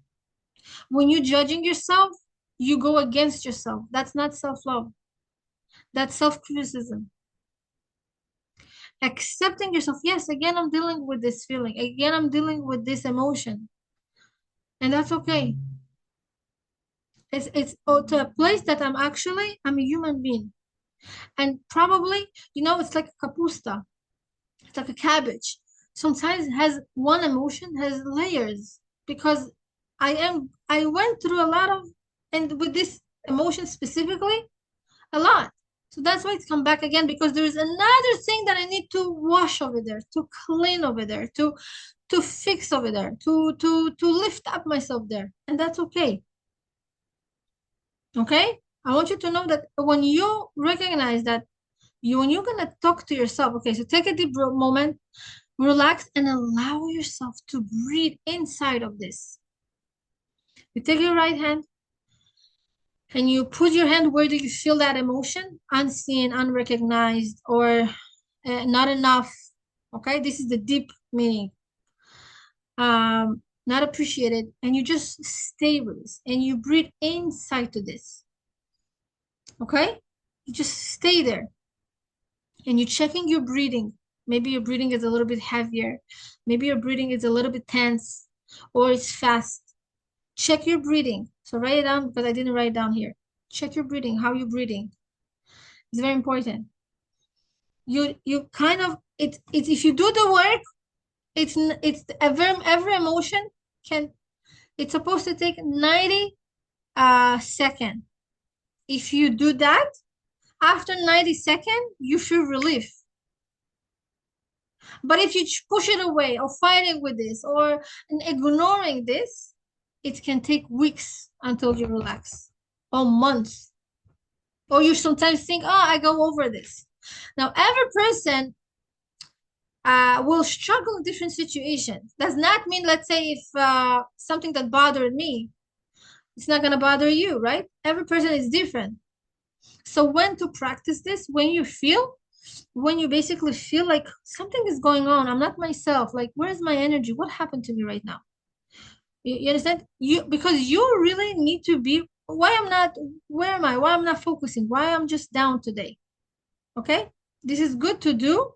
When you're judging yourself, you go against yourself. That's not self-love. That's self-criticism. Accepting yourself. Yes, again, I'm dealing with this feeling. Again, I'm dealing with this emotion. And that's okay. It's to a place that I'm a human being. And probably, it's like a kapusta. It's like a cabbage. Sometimes it has one emotion has layers because I went through a lot of, and with this emotion specifically, a lot. So that's why it's come back again because there is another thing that I need to wash over there, to clean over there, to fix over there, to lift up myself there. And that's okay. Okay? I want you to know that when you recognize that when you're gonna talk to yourself, okay, so take a deep moment, relax, and allow yourself to breathe inside of this. You take your right hand and you put your hand where do you feel that emotion? Unseen, unrecognized, or not enough. Okay, this is the deep meaning. Not appreciated, and you just stay with this and you breathe inside to this. Okay, you just stay there and you're checking your breathing. Maybe your breathing is a little bit heavier. Maybe your breathing is a little bit tense or it's fast. Check your breathing. So write it down because I didn't write it down here. Check your breathing, how you're breathing. It's very important. You kind of it's if you do the work, it's every emotion can it's supposed to take 90 seconds. If you do that, after 90 seconds, you feel relief. But if you push it away or fighting with this or ignoring this, it can take weeks until you relax or months. Or you sometimes think, oh, I go over this. Now, every person will struggle in different situations. Does not mean, let's say, if something that bothered me, it's not going to bother you, right? Every person is different. So when to practice this, when you basically feel like something is going on, I'm not myself, like where's my energy, what happened to me right now? You understand? Because you really need to be where I'm not focusing, why I'm just down today. Okay, this is good to do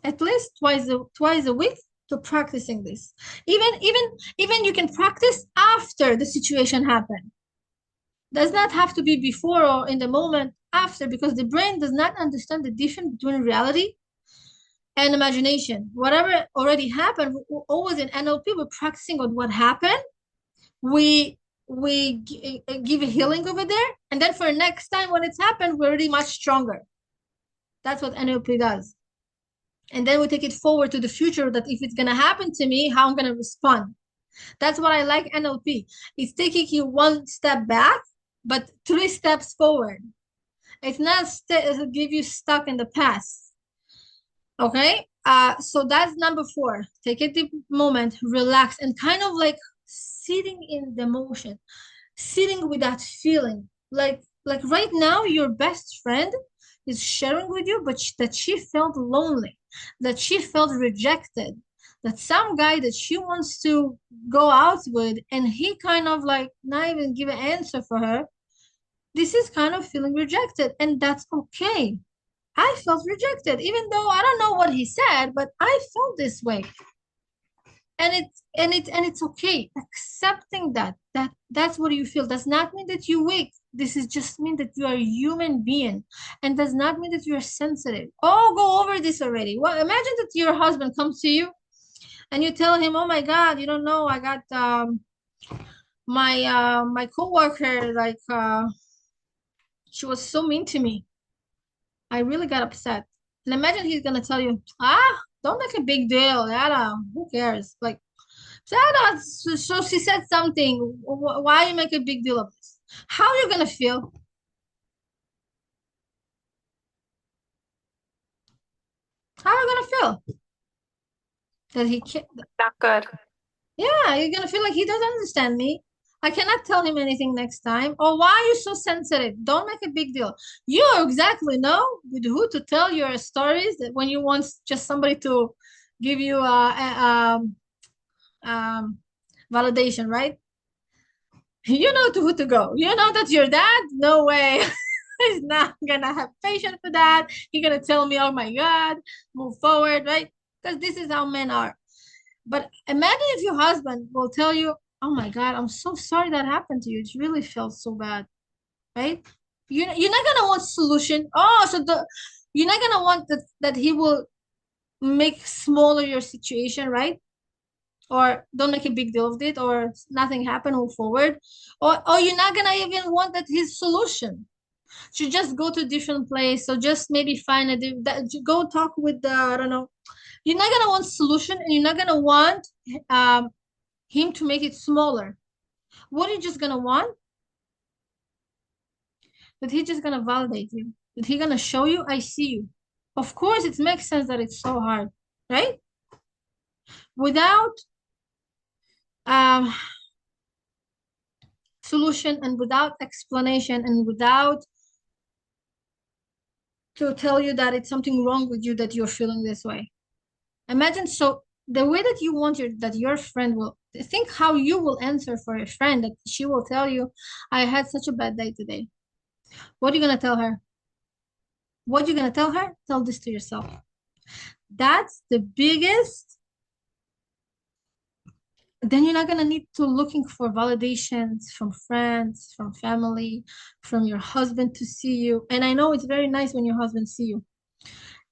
at least twice a week, to practicing this. Even you can practice after the situation happened. Does not have to be before or in the moment, after, because the brain does not understand the difference between reality and imagination. Whatever already happened, we're always in NLP, we're practicing on what happened. We give a healing over there, and then for next time when it's happened, we're already much stronger. That's what NLP does. And then we take it forward to the future, that if it's gonna happen to me, how I'm gonna respond. That's what I like NLP. It's taking you one step back, but 3 steps forward. It's not give you stuck in the past. Okay, so that's number 4. Take a deep moment, relax, and kind of like sitting in the emotion, sitting with that feeling. Like right now, your best friend is sharing with you, but that she felt lonely, that she felt rejected, that some guy that she wants to go out with, and he kind of like not even give an answer for her. This is kind of feeling rejected, and that's okay. I felt rejected, even though I don't know what he said, but I felt this way. And it's okay. Accepting that's what you feel does not mean that you're weak. This is just mean that you are a human being, and does not mean that you are sensitive. Oh, go over this already. Well, imagine that your husband comes to you and you tell him, oh my God, you don't know, I got my coworker, like she was so mean to me. I really got upset. And imagine he's gonna tell you, don't make a big deal. Yada, who cares? Like, so she said something. Why you make a big deal of this? How are you gonna feel? How are you gonna feel? That he can't. Not good. Yeah, you're gonna feel like he doesn't understand me. I cannot tell him anything next time. Or why are you so sensitive? Don't make a big deal. You exactly know with who to tell your stories, that when you want just somebody to give you validation, right? You know to who to go. You know that your dad, no way. He's not gonna have patience for that. He's gonna tell me, oh my God, move forward, right? Because this is how men are. But imagine if your husband will tell you, oh my God, I'm so sorry that happened to you. It really felt so bad, right? You're not gonna want solution. Oh, so you're not gonna want that he will make smaller your situation, right? Or don't make a big deal of it, or nothing happen, move forward. Or you're not gonna even want that his solution should just go to a different place. So just maybe find go talk with the, I don't know. You're not gonna want solution, and you're not gonna want him to make it smaller. What are you just gonna want? That he's just gonna validate you. That he's gonna show you, I see you. Of course, it makes sense that it's so hard, right? Without um, solution and without explanation and without to tell you that it's something wrong with you that you're feeling this way. Imagine, so the way that you want that your friend will think, how you will answer for a friend, that she will tell you, I had such a bad day today. What are you gonna tell her? What you gonna tell her? Tell this to yourself. That's the biggest. Then you're not gonna need to looking for validations from friends, from family, from your husband to see you. And I know it's very nice when your husband see you.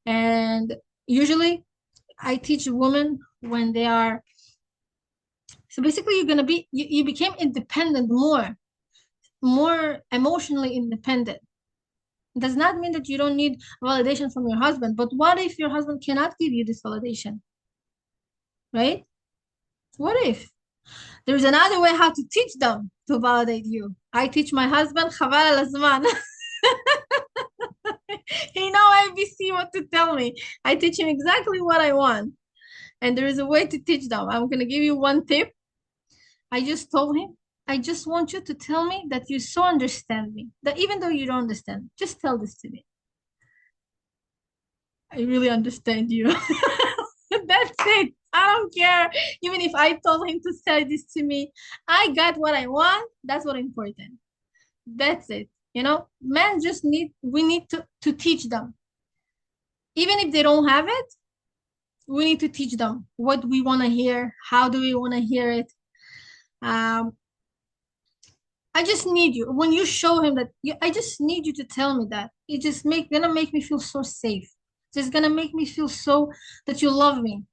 And usually I teach women when they are, so basically you're gonna be, you became independent more emotionally independent. It does not mean that you don't need validation from your husband, but what if your husband cannot give you this validation, right? What if? There's another way how to teach them to validate you. I teach my husband, Chaval al-Azman. He know ABC what to tell me. I teach him exactly what I want. And there is a way to teach them. I'm going to give you one tip. I just told him, I just want you to tell me that you so understand me. That even though you don't understand, just tell this to me. I really understand you. That's it. I don't care. Even if I told him to say this to me, I got what I want. That's what important. That's it. You know, men just we need to teach them. Even if they don't have it, we need to teach them what we want to hear. How do we want to hear it? I just need you. When you show him that, I just need you to tell me that. It just gonna make me feel so safe. It's just gonna make me feel so that you love me.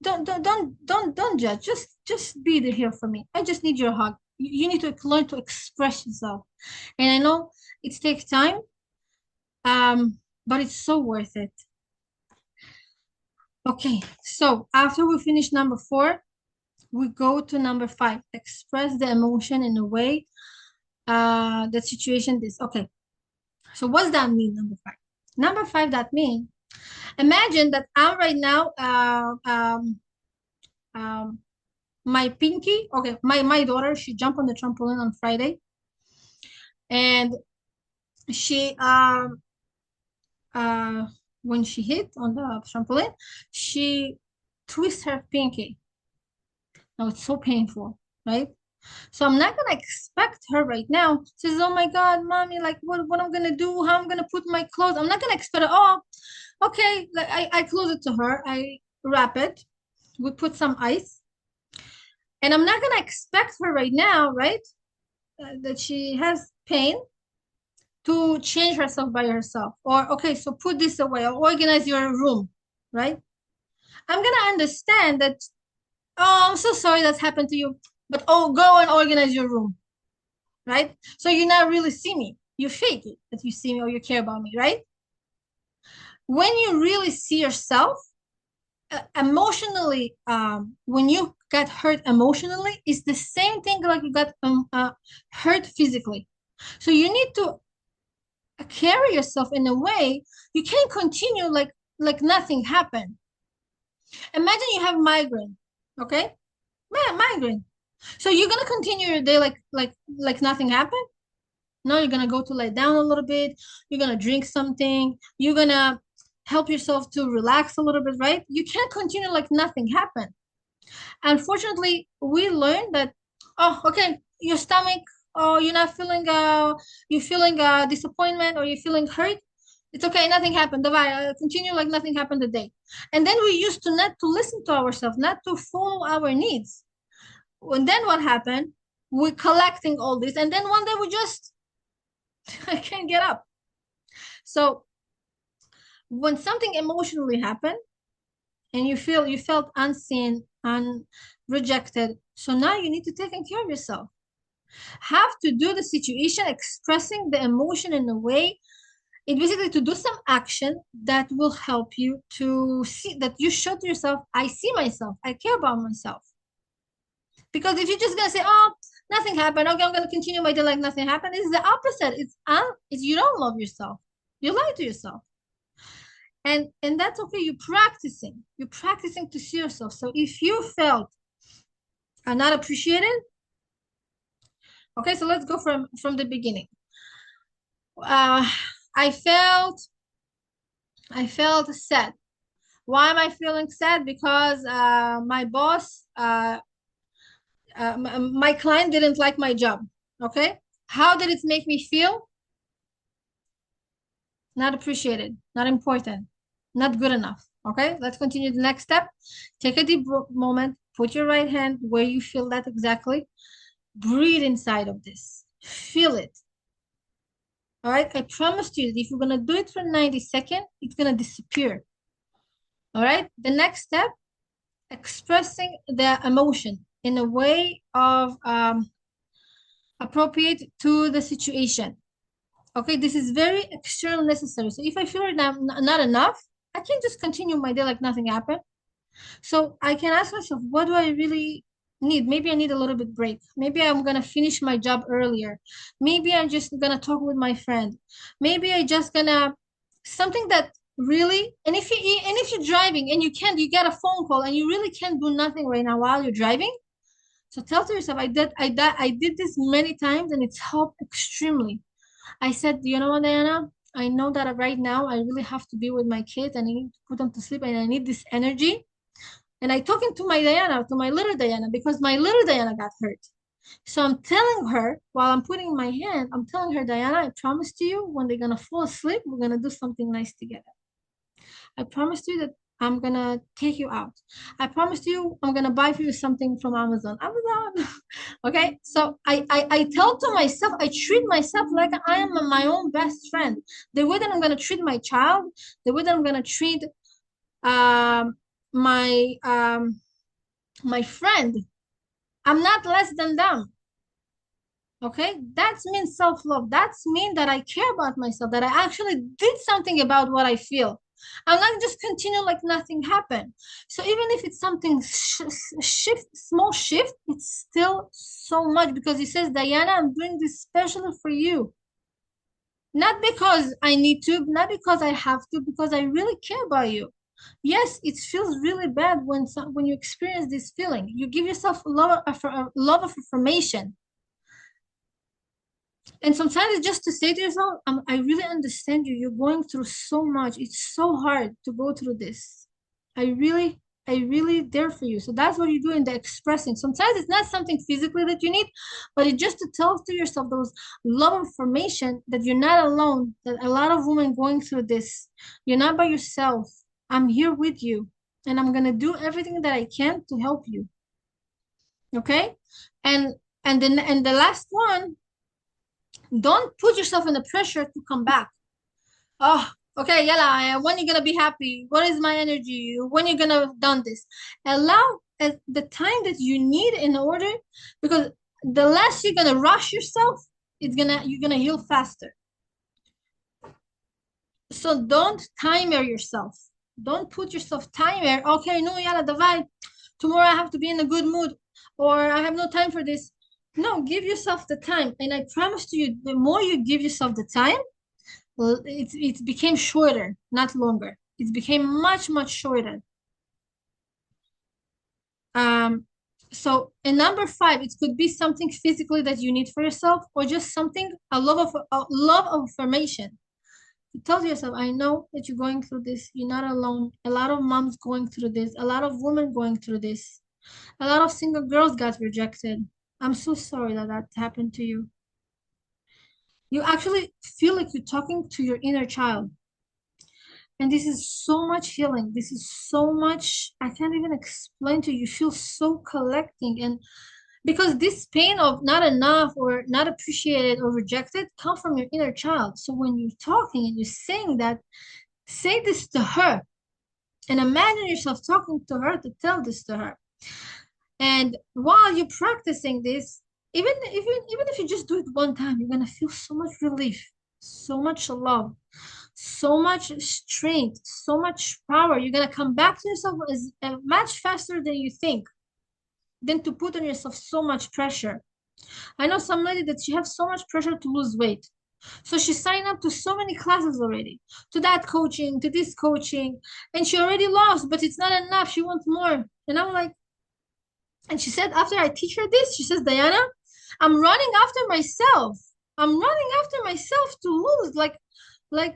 Don't judge. Just be there here for me. I just need your hug. You need to learn to express yourself. And I know it takes time, but it's so worth it. Okay, so after we finish number 4, we go to number 5. Express the emotion in a way the situation is okay. So what's that mean, number 5? Number 5, that means, imagine that I'm right now my pinky, okay, my daughter, she jumped on the trampoline on Friday, and she when she hit on the trampoline, she twists her pinky. Now it's so painful, right? So I'm not gonna expect her right now. Says, oh my God, mommy, like what I'm gonna do, how I'm gonna put my clothes. I'm not gonna expect her, oh, okay, like I close it to her, I wrap it, we put some ice. And I'm not gonna expect her right now, right? That she has pain to change herself by herself. Or okay, so put this away or organize your room, right? I'm gonna understand that, oh, I'm so sorry that's happened to you, but oh, go and organize your room, right? So you not really see me. You fake it that you see me or you care about me, right? When you really see yourself, emotionally, when you get hurt emotionally, it's the same thing like you got hurt physically. So you need to carry yourself in a way you can't continue like nothing happened. Imagine you have migraine, okay? Migraine. So you're gonna continue your day like nothing happened? No, you're gonna go to lay down a little bit. You're gonna drink something. You're gonna help yourself to relax a little bit, right? You can't continue like nothing happened. Unfortunately, we learned that, oh, okay, your stomach, oh, you're not feeling, you're feeling disappointment or you're feeling hurt. It's okay, nothing happened. Continue like nothing happened today. And then we used to not to listen to ourselves, not to follow our needs. And then what happened? We're collecting all this, and then one day we just I can't get up. So when something emotionally happened and you felt unseen and rejected, so now you need to take care of yourself. Have to do the situation, expressing the emotion in a way, it basically to do some action that will help you to see that you show to yourself, I see myself, I care about myself. Because if you're just gonna say, oh, nothing happened, okay, I'm gonna continue my day like nothing happened, it's the opposite. It's you don't love yourself. You lie to yourself. And that's okay. You're practicing to see yourself. So if you felt are not appreciated, okay, so let's go from the beginning. uh i felt I felt sad. Why am I feeling sad? Because my boss my client didn't like my job. Okay, how did it make me feel? Not appreciated, not important, not good enough. Okay, let's continue the next step. Take a deep moment, put your right hand where you feel that exactly. Breathe inside of this, feel it. All right, I promise you that if you're gonna do it for 90 seconds, it's gonna disappear. All right, the next step, expressing the emotion in a way of appropriate to the situation. Okay, this is very external necessary. So if I feel it not enough, I can just continue my day like nothing happened. So I can ask myself, what do I really need? Maybe I need a little bit break. Maybe I'm gonna finish my job earlier. Maybe I'm just gonna talk with my friend. Maybe I just gonna something that really, and if you're driving and you get a phone call and you really can't do nothing right now while you're driving, so tell to yourself, I did this many times and it's helped extremely. I said, you know what, Diana? I know that right now I really have to be with my kids and I need to put them to sleep and I need this energy. And I talking to my Diana, to my little Diana, because my little Diana got hurt. So I'm telling her while I'm putting my hand, I'm telling her, Diana, I promise to you, when they're gonna fall asleep, we're gonna do something nice together. I promised you that I'm gonna take you out. I promised you I'm gonna buy for you something from Amazon. Amazon. Okay. So I tell to myself, I treat myself like I am my own best friend. The way that I'm gonna treat my child, the way that I'm gonna treat um my my friend, I'm not less than them. Okay, that means self-love. That's mean that I care about myself, that I actually did something about what I feel. I'm not just continue like nothing happened. So even if it's something small shift, it's still so much because he says, Diana, I'm doing this specially for you. Not because I need to, not because I have to, because I really care about you. Yes, it feels really bad when you experience this feeling. You give yourself a love of affirmation. And sometimes it's just to say to yourself, I really understand you. You're going through so much. It's so hard to go through this. I really there for you. So that's what you do in the expressing. Sometimes it's not something physically that you need, but it's just to tell to yourself those love information that you're not alone, that a lot of women going through this. You're not by yourself. I'm here with you. And I'm gonna do everything that I can to help you. Okay? And the last one, don't put yourself in the pressure to come back. Oh, okay, yalla, when you gonna be happy? What is my energy? When you gonna done this? Allow the time that you need in order, because the less you're gonna rush yourself, you're gonna heal faster. So don't timer yourself. Don't put yourself timer. Okay, no, yalla, davai. Tomorrow I have to be in a good mood, or I have no time for this. No, give yourself the time. And I promise to you, the more you give yourself the time, it became shorter, not longer. It became much, much shorter. So in number 5, it could be something physically that you need for yourself, or just something, a love of affirmation. You tell yourself, I know that you're going through this. You're not alone. A lot of moms going through this. A lot of women going through this. A lot of single girls got rejected. I'm so sorry that that happened to you. You actually feel like you're talking to your inner child. And this is so much healing. This is so much, I can't even explain to you. You feel so collecting. And Because this pain of not enough or not appreciated or rejected come from your inner child. So when you're talking and you're saying that, say this to her and imagine yourself talking to her to tell this to her. And while you're practicing this, even if you just do it one time, you're gonna feel so much relief, so much love, so much strength, so much power. You're gonna come back to yourself as much faster than you think, than to put on yourself so much pressure. I know some lady that she has so much pressure to lose weight. So she signed up to so many classes already, to that coaching, to this coaching, and she already lost, but it's not enough. She wants more. And I'm like, and she said, after I teach her this, she says, Diana, I'm running after myself. I'm running after myself to lose. Like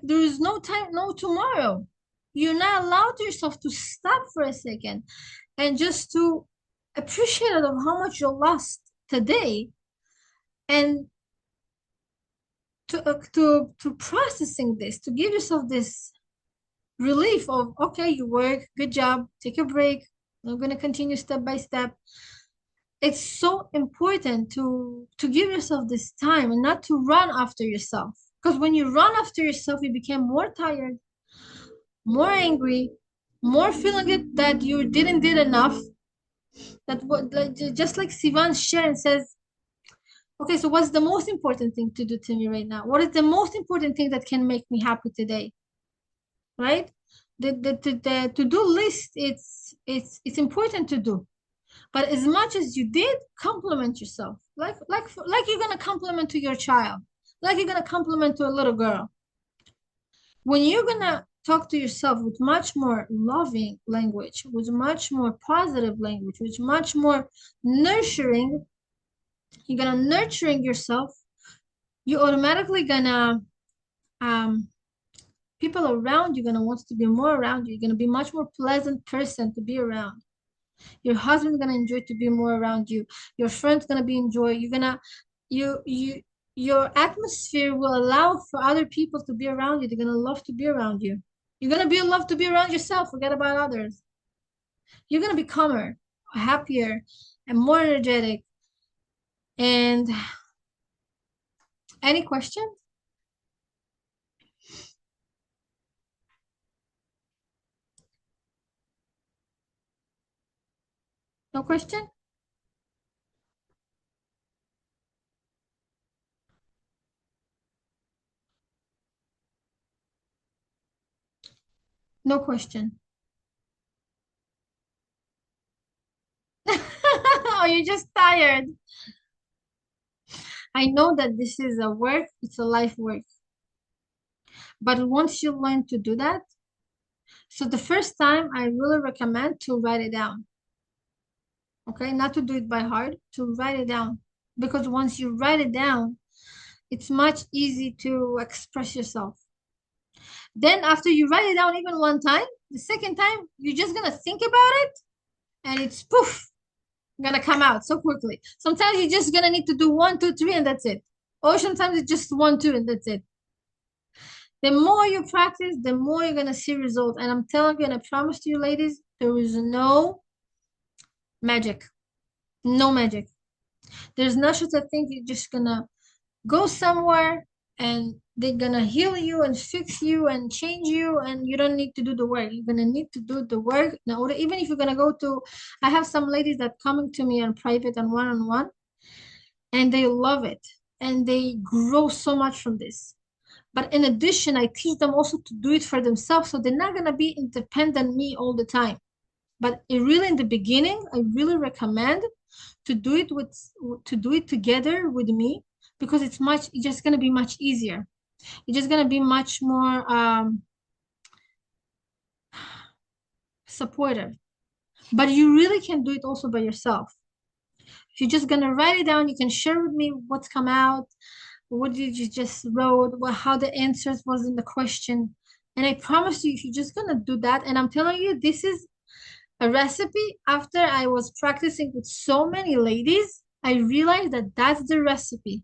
there is no time, no tomorrow. You're not allowed yourself to stop for a second and just to appreciate of how much you lost today, and to processing this, to give yourself this relief of, okay, you work, good job, take a break. I'm gonna continue step by step. It's so important to give yourself this time and not to run after yourself. Because when you run after yourself, you become more tired, more angry, more feeling it that you didn't did enough. That what like, just like Sivan shared and says, okay, so what's the most important thing to do to me right now? What is the most important thing that can make me happy today? Right? The to-do list, it's important to do. But as much as you did, compliment yourself. Like you're gonna compliment to your child, like you're gonna compliment to a little girl. When you're gonna talk to yourself with much more loving language, with much more positive language, with much more nurturing, you're gonna nurturing yourself, you automatically gonna people around you gonna want to be more around you. You're gonna be much more pleasant person to be around. Your husband's gonna enjoy to be more around you. Your friend's gonna be enjoy. You're gonna you your atmosphere will allow for other people to be around you. They're gonna love to be around you. You're gonna be love to be around yourself. Forget about others. You're gonna be calmer, happier, and more energetic. And any questions? No question? No question. Oh, you're just tired. I know that this is a work, it's a life work. But once you learn to do that, so the first time I really recommend to write it down. Okay, not to do it by heart, to write it down. Because once you write it down, it's much easy to express yourself. Then after you write it down even one time, the second time, you're just gonna think about it and it's poof, gonna come out so quickly. Sometimes you're just gonna need to do one, two, three, and that's it. Or sometimes it's just one, two, and that's it. The more you practice, the more you're gonna see results. And I'm telling you, and I promise to you, ladies, there is no magic. No magic. There's not such a thing. You're just gonna go somewhere and they're gonna heal you and fix you and change you, and you don't need to do the work. You're gonna need to do the work. Now, even if you're gonna go to, I have some ladies that coming to me on private and one-on-one, and they love it and they grow so much from this. But in addition, I teach them also to do it for themselves, so they're not gonna be independent me all the time. But really, in the beginning, I really recommend to do it together with me, because it's just gonna be much easier. It's just gonna be much more supportive. But you really can do it also by yourself. If you're just gonna write it down, you can share with me what's come out, what did you just wrote, how the answers was in the question. And I promise you, if you're just gonna do that, and I'm telling you, this is a recipe. After I was practicing with so many ladies, I realized that that's the recipe,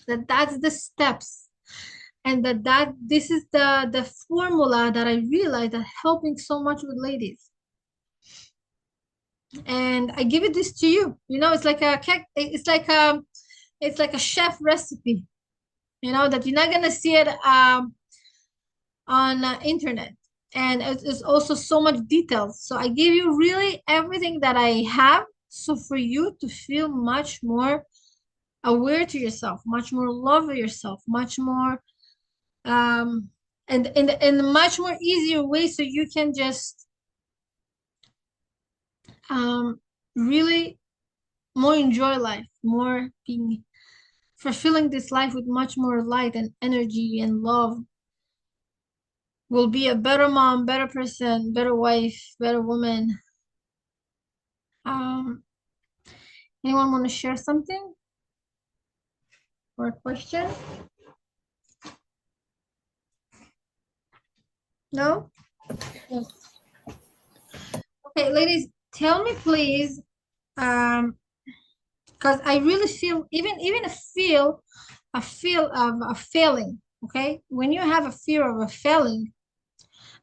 that's the steps, and that this is the formula that I realized that helping so much with ladies. and I give it this to you. You know, it's like a it's like a chef recipe. You know that you're not gonna see it on internet, and it's also so much details. So I give you really everything that I have. So for you to feel much more aware to yourself, much more love of yourself, much more and in a much more easier way, so you can just um really more enjoy life, more being fulfilling this life with much more light and energy and love. Will be a better mom, better person, better wife, better woman. Um, anyone want to share something or a question? No? Yes. Okay, ladies, tell me please, because I really feel even a feel of a failing. Okay, when you have a fear of a failing,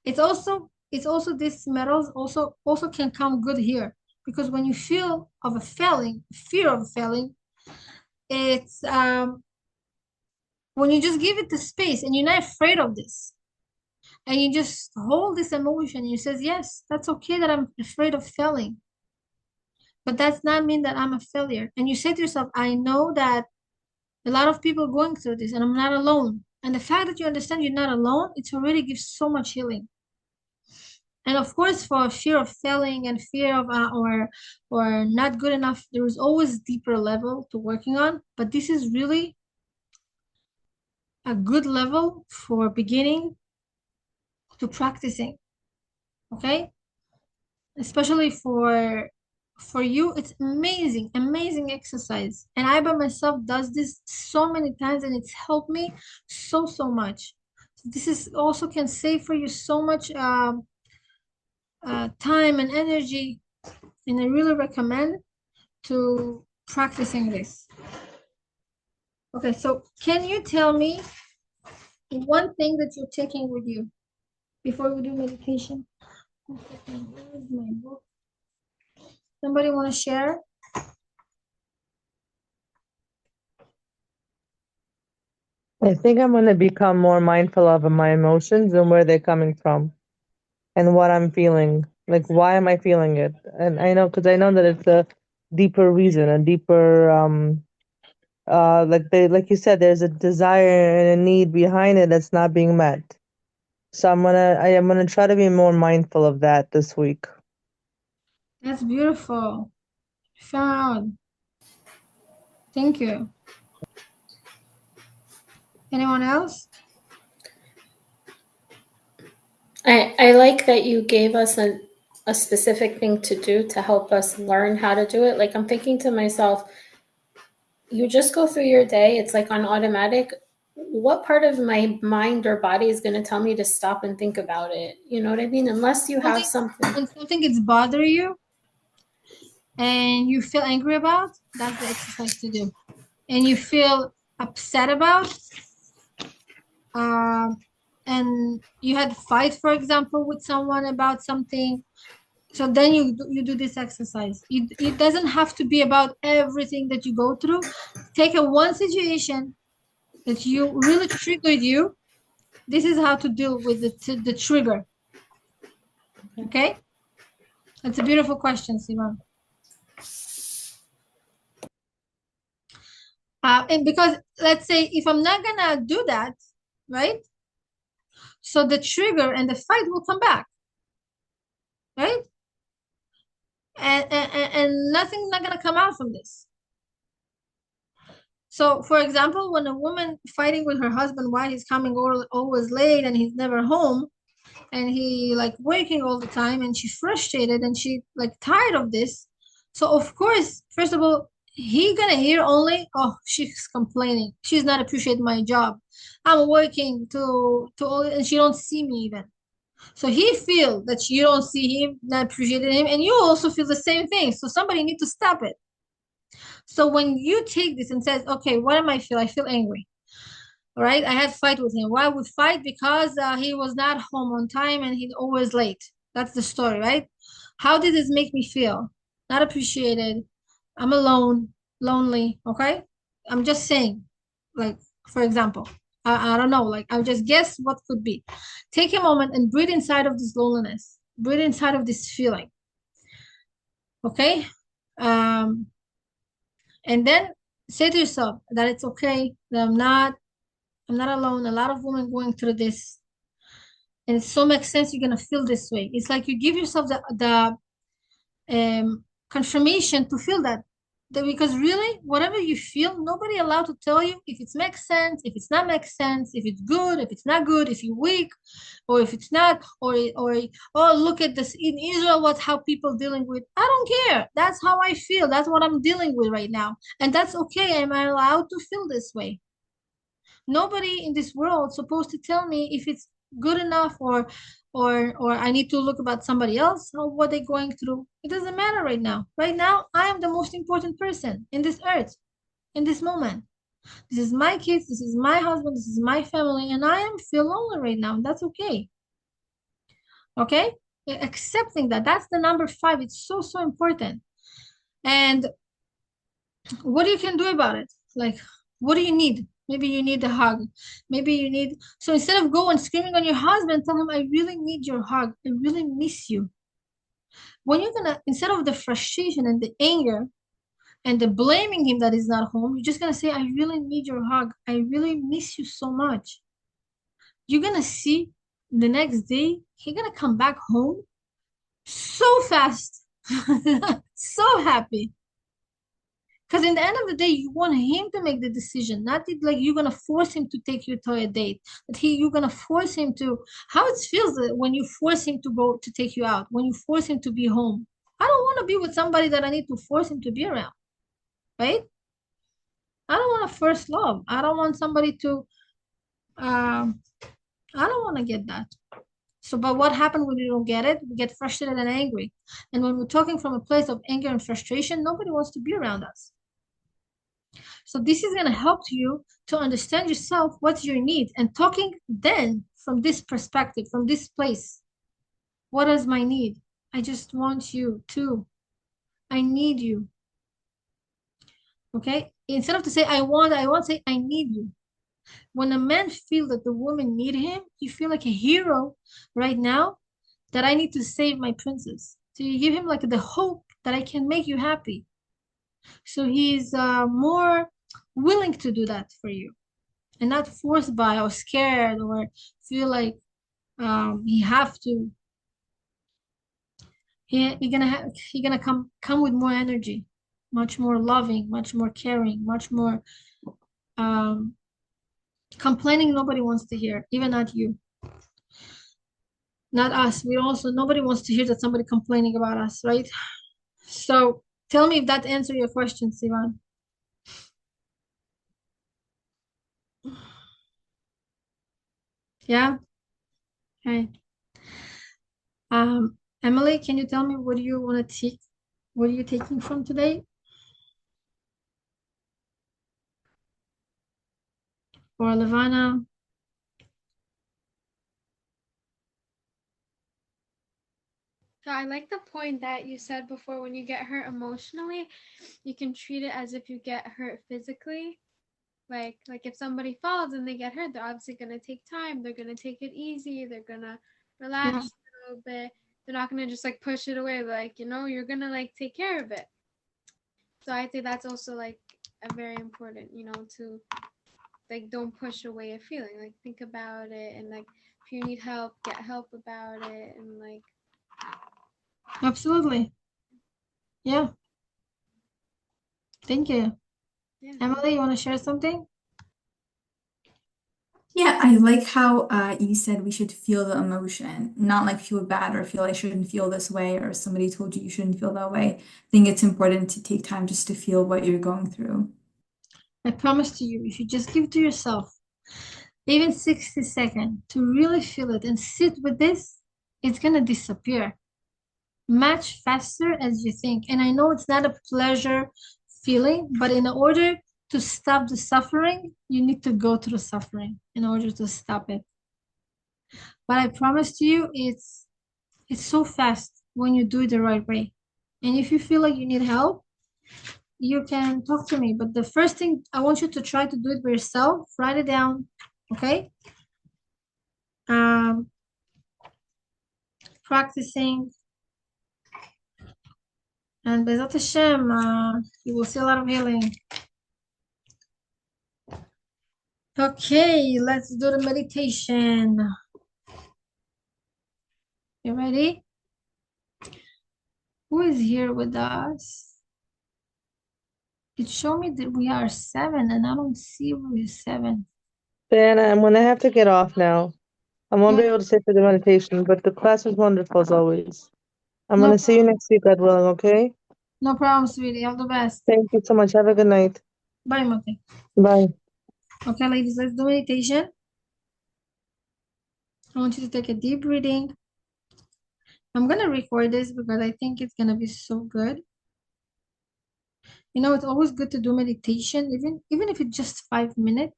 it's also this metals also can come good here, because when you feel of a failing, fear of failing, it's when you just give it the space and you're not afraid of this, and you just hold this emotion and you says, yes, that's okay that I'm afraid of failing, but that's not mean that I'm a failure. And you say to yourself, I know that a lot of people going through this and I'm not alone. And the fact that you understand you're not alone, it already gives so much healing. And of course, for fear of failing and fear of or not good enough, there is always deeper level to working on. But this is really a good level for beginning to practicing. Okay, especially for you, it's amazing, amazing exercise. And I by myself does this so many times, and it's helped me so much. This is also can save for you so much time and energy, and I really recommend to practicing this. Okay, so can you tell me one thing that you're taking with you before we do meditation? Where's my book? Somebody want to share? I think I'm going to become more mindful of my emotions and where they're coming from and what I'm feeling. Like, why am I feeling it? And I know, because I know that it's a deeper reason, a deeper, like you said, there's a desire and a need behind it that's not being met. So I am gonna try to be more mindful of that this week. That's beautiful. Found. Thank you. Anyone else? I like that you gave us a specific thing to do to help us learn how to do it. Like, I'm thinking to myself, you just go through your day, it's like on automatic. What part of my mind or body is going to tell me to stop and think about it? You know what I mean? Unless you have something. When something is bothering you and you feel angry about, that's the exercise to do. And you feel upset about, and you had a fight, for example, with someone about something. So then you do this exercise. It doesn't have to be about everything that you go through. Take a one situation that you really triggered you. This is how to deal with the trigger. Okay? That's a beautiful question, Simon. And because let's say if I'm not gonna do that, right? So the trigger and the fight will come back, right? And nothing's not gonna come out from this. So, for example, when a woman fighting with her husband why he's coming always late and he's never home, and he like working all the time, and she's frustrated and she like tired of this. So of course, first of all, he gonna hear only, oh, she's complaining, she's not appreciating my job, I'm working to all, and she don't see me even. So he feel that you don't see him, not appreciating him, and you also feel the same thing. So somebody need to stop it. So when you take this and says, okay, what am I feel? I feel angry. All right, I had fight with him. Why would fight? Because he was not home on time and he's always late. That's the story, right? How did this make me feel? not appreciated. I'm alone, lonely, okay? I'm just saying, like, for example, I don't know, like, I'll just guess what could be. Take a moment and breathe inside of this loneliness, breathe inside of this feeling, okay? And then say to yourself that it's okay, that I'm not alone. A lot of women going through this, and it so makes sense you're gonna feel this way. It's like you give yourself the confirmation to feel that because really whatever you feel, nobody allowed to tell you if it makes sense, if it's not makes sense, if it's good, if it's not good, if you're weak, or if it's not, or oh, look at this in Israel, what how people dealing with. I don't care. That's how I feel. That's what I'm dealing with right now, and that's okay. Am I allowed to feel this way? Nobody in this world supposed to tell me if it's good enough or I need to look about somebody else or what they're going through. It doesn't matter right now. Right now, I am the most important person in this earth, in this moment. This is my kids, this is my husband, this is my family, and I am feel lonely right now. And that's okay. Okay? Accepting that. That's the number 5. It's so, so important. And what you can do about it? Like, what do you need? Maybe you need a hug. Maybe you need, so instead of going screaming on your husband, tell him, I really need your hug. I really miss you. When you're gonna, instead of the frustration and the anger and the blaming him that he's not home, you're just gonna say, I really need your hug. I really miss you so much. You're gonna see the next day, he's gonna come back home so fast, so happy. Because in the end of the day, you want him to make the decision, not that, like you're gonna force him to take you to a date. That you're gonna force him to how it feels when you force him to go to take you out, when you force him to be home. I don't want to be with somebody that I need to force him to be around, right? I don't want a first love. I don't want somebody to I don't want to get that. So, but what happens when you don't get it? We get frustrated and angry. And when we're talking from a place of anger and frustration, nobody wants to be around us. So this is going to help you to understand yourself, what's your need, and talking then from this perspective, from this place. What is my need? I just want you too. I need you. Okay? Instead of to say I want, say I need you. When a man feels that the woman need him, you feel like a hero right now that I need to save my princess. So you give him like the hope that I can make you happy. So he's more willing to do that for you and not forced by or scared or feel like he have to. He gonna come with more energy, much more loving, much more caring, much more complaining. Nobody wants to hear, even not you, not us. We also nobody wants to hear that somebody complaining about us, right? So tell me if that answers your question, Sivan. Yeah. Okay. Emily, can you tell me what do you want to take? What are you taking from today? Or Levana? So I like the point that you said before, when you get hurt emotionally, you can treat it as if you get hurt physically. Like if somebody falls and they get hurt, they're obviously gonna take time. They're gonna take it easy. They're gonna relax Yeah. a little bit. They're not gonna just like push it away. Like, you're gonna like take care of it. So I think that's also like a very important, to like don't push away a feeling. Like think about it, and like if you need help, get help about it, and like Absolutely. Yeah. Thank you. yeah. Emily, you want to share something? Yeah, I like how you said we should feel the emotion, not like feel bad or feel I shouldn't feel this way or somebody told you you shouldn't feel that way. I think it's important to take time just to feel what you're going through. I promise to you, if you just give to yourself even 60 seconds to really feel it and sit with this, it's gonna disappear much faster as you think. And I know it's not a pleasure feeling, but in order to stop the suffering, you need to go through suffering in order to stop it. But I promise to you, it's so fast when you do it the right way. And if you feel like you need help, you can talk to me. But the first thing, I want you to try to do it by yourself. Write it down, okay? Practicing. And Bezat Hashem, you will see a lot of healing. Okay, let's do the meditation. You ready? Who is here with us? It showed me that we are 7, and I don't see who is 7. Diana, I'm gonna have to get off now. I won't be Yeah. able to stay for the meditation, but the class was wonderful as always. I'm No gonna see you problem. next week, God willing, okay? No problem, sweetie. All the best. Thank you so much. Have a good night. Bye, Mate. Bye. Okay, ladies, let's do meditation. I want you to take a deep breathing. I'm gonna record this because I think it's gonna be so good. You know, it's always good to do meditation, even if it's just 5 minutes.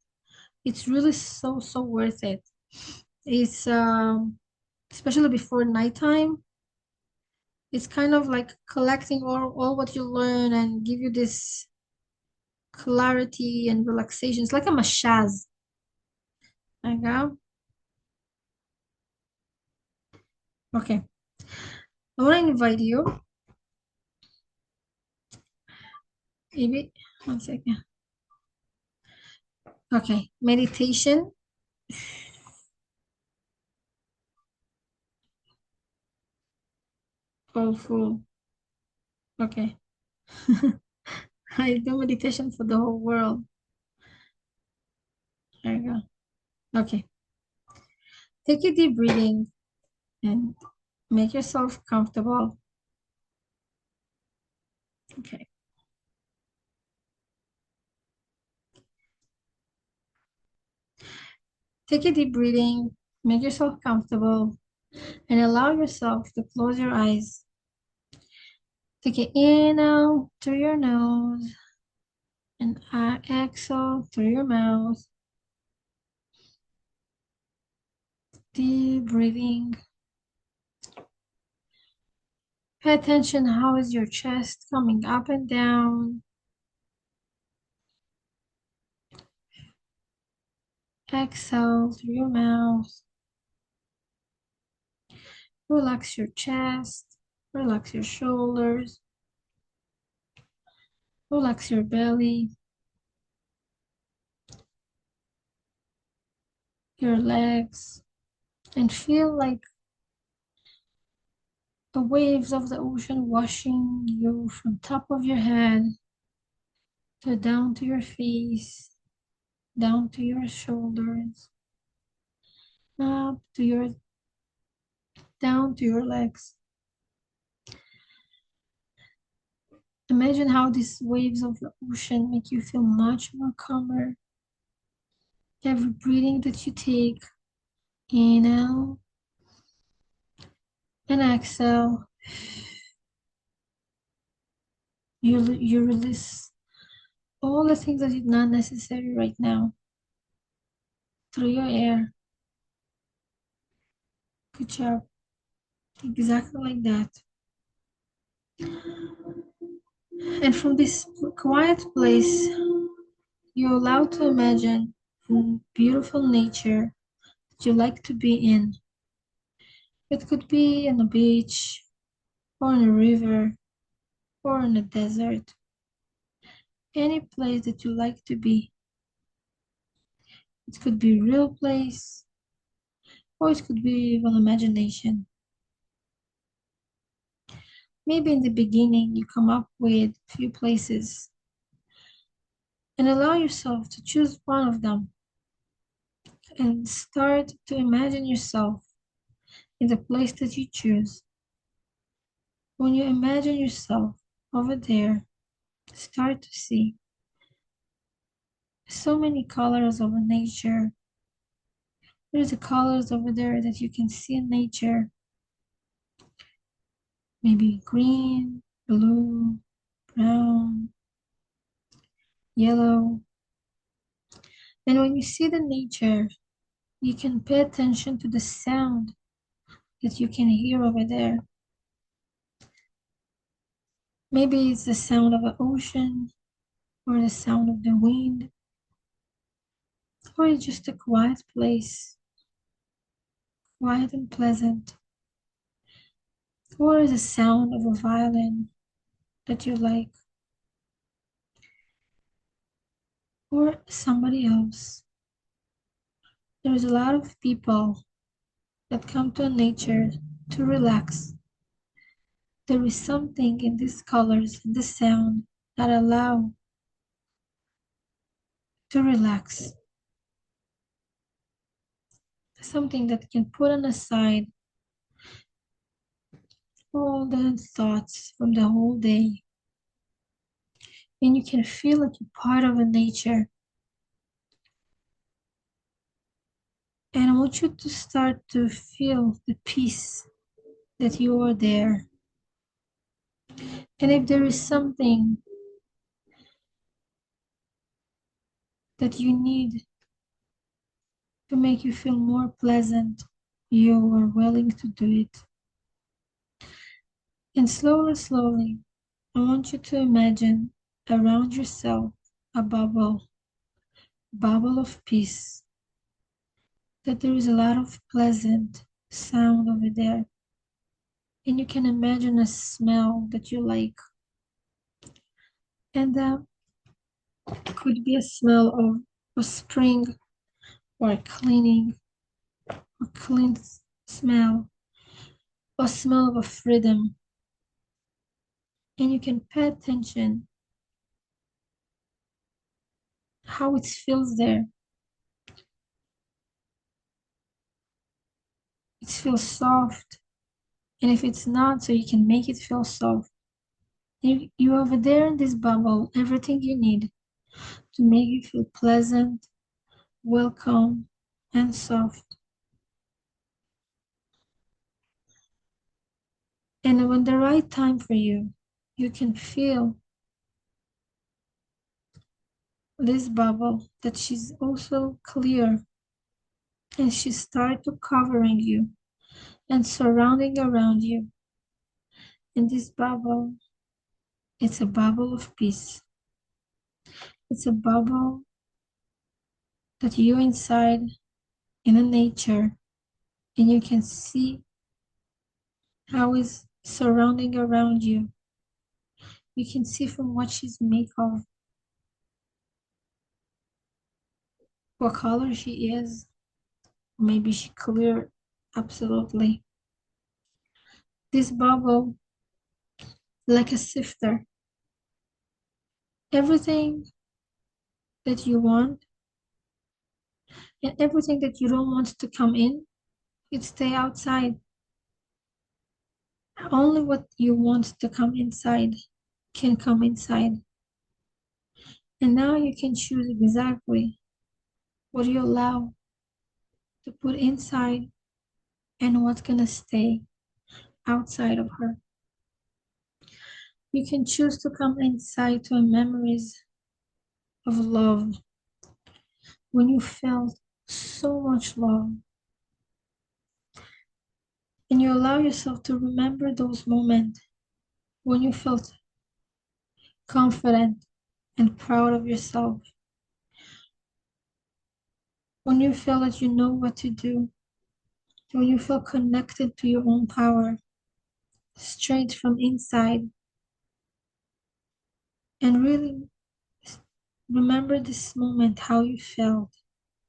It's really so worth it. It's especially before nighttime. It's kind of like collecting all what you learn and give you this clarity and relaxation. It's like a massage. There you go. Okay. I want to invite you. Maybe 1 second. Okay. Meditation. Full. Okay. I do meditation for the whole world. There you go. Okay. Take a deep breathing and make yourself comfortable. Okay. Take a deep breathing, make yourself comfortable, and allow yourself to close your eyes. Take an inhale through your nose and exhale through your mouth. Deep breathing. Pay attention, how is your chest coming up and down? Exhale through your mouth. Relax your chest, relax your shoulders, relax your belly, your legs, and feel like the waves of the ocean washing you from top of your head to down to your face, down to your shoulders, up to your down to your legs. Imagine how these waves of the ocean make you feel much more calmer. Every breathing that you take, inhale and exhale, you release all the things that is not necessary right now through your air. Good job. Exactly like that. And from this quiet place, you're allowed to imagine beautiful nature that you like to be in. It could be on a beach, or in a river, or in a desert. Any place that you like to be. It could be a real place, or it could be even imagination. Maybe in the beginning you come up with a few places and allow yourself to choose one of them and start to imagine yourself in the place that you choose. When you imagine yourself over there, start to see so many colors of nature. There's the colors over there that you can see in nature. Maybe green, blue, brown, yellow. And when you see the nature, you can pay attention to the sound that you can hear over there. Maybe it's the sound of an ocean, or the sound of the wind, or it's just a quiet place, quiet and pleasant, or the sound of a violin that you like, or somebody else. There's a lot of people that come to nature to relax. There is something in these colors and the sound that allow to relax. Something that can put on aside all the thoughts from the whole day. And you can feel like you're part of a nature. And I want you to start to feel the peace that you are there. And if there is something that you need to make you feel more pleasant, you are willing to do it. And slowly, slowly, I want you to imagine around yourself a bubble of peace, that there is a lot of pleasant sound over there. And you can imagine a smell that you like. And that could be a smell of a spring, or a cleaning, or clean smell, or smell of a freedom. And you can pay attention how it feels there. It feels soft. And if it's not, so you can make it feel soft. You over there in this bubble, everything you need to make you feel pleasant, welcome, and soft. And when the right time for you, you can feel this bubble that she's also clear, and she started to covering you and surrounding around you. And this bubble, it's a bubble of peace. It's a bubble that you inside in the nature, and you can see how it's surrounding around you. You can see from what she's made of, what color she is. Maybe she clear, absolutely. This bubble, like a sifter. Everything that you want and everything that you don't want to come in, it stay outside. Only what you want to come inside can come inside. And now you can choose exactly what you allow to put inside and what's gonna stay outside of her. You can choose to come inside to memories of love, when you felt so much love. And you allow yourself to remember those moments when you felt confident and proud of yourself, when you feel that you know what to do, when you feel connected to your own power, straight from inside. And really remember this moment, how you felt,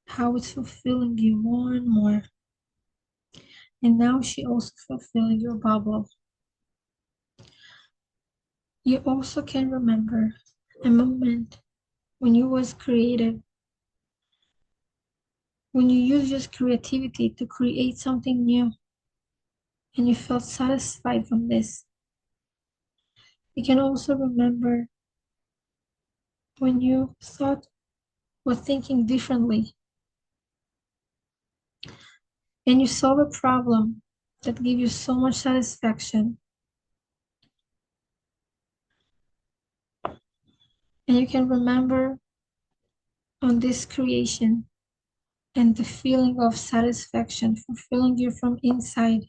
how it's fulfilling you more and more. And now she also fulfilling your bubble. You also can remember a moment when you was creative, when you use your creativity to create something new, and you felt satisfied from this. You can also remember when you thought or thinking differently, and you solve a problem that gave you so much satisfaction. And you can remember on this creation and the feeling of satisfaction fulfilling you from inside.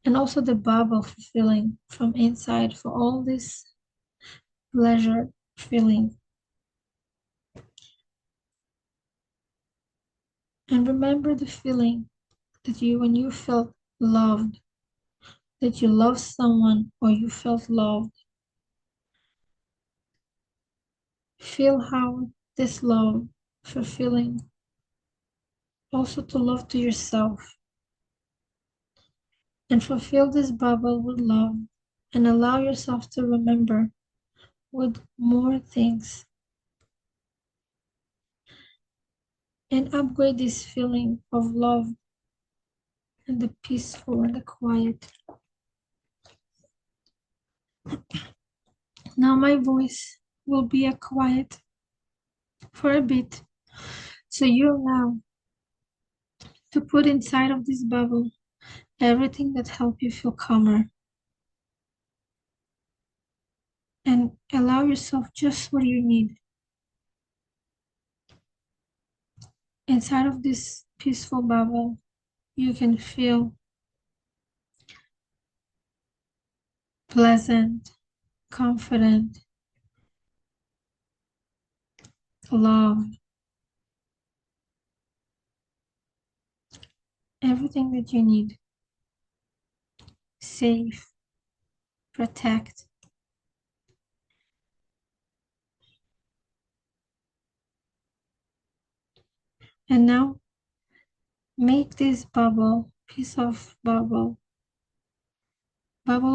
and also the bubble feeling from inside for all this pleasure feeling. And remember the feeling that when you felt loved, that you loved someone or you felt loved. Feel how this love, fulfilling, also to love to yourself, and fulfill this bubble with love, and allow yourself to remember with more things, and upgrade this feeling of love and the peaceful and the quiet. Now my voice will be a quiet for a bit, so you allow to put inside of this bubble everything that helps you feel calmer, and allow yourself just what you need. Inside of this peaceful bubble, you can feel pleasant, confident, love, everything that you need, safe, protect. And now make this bubble, bubble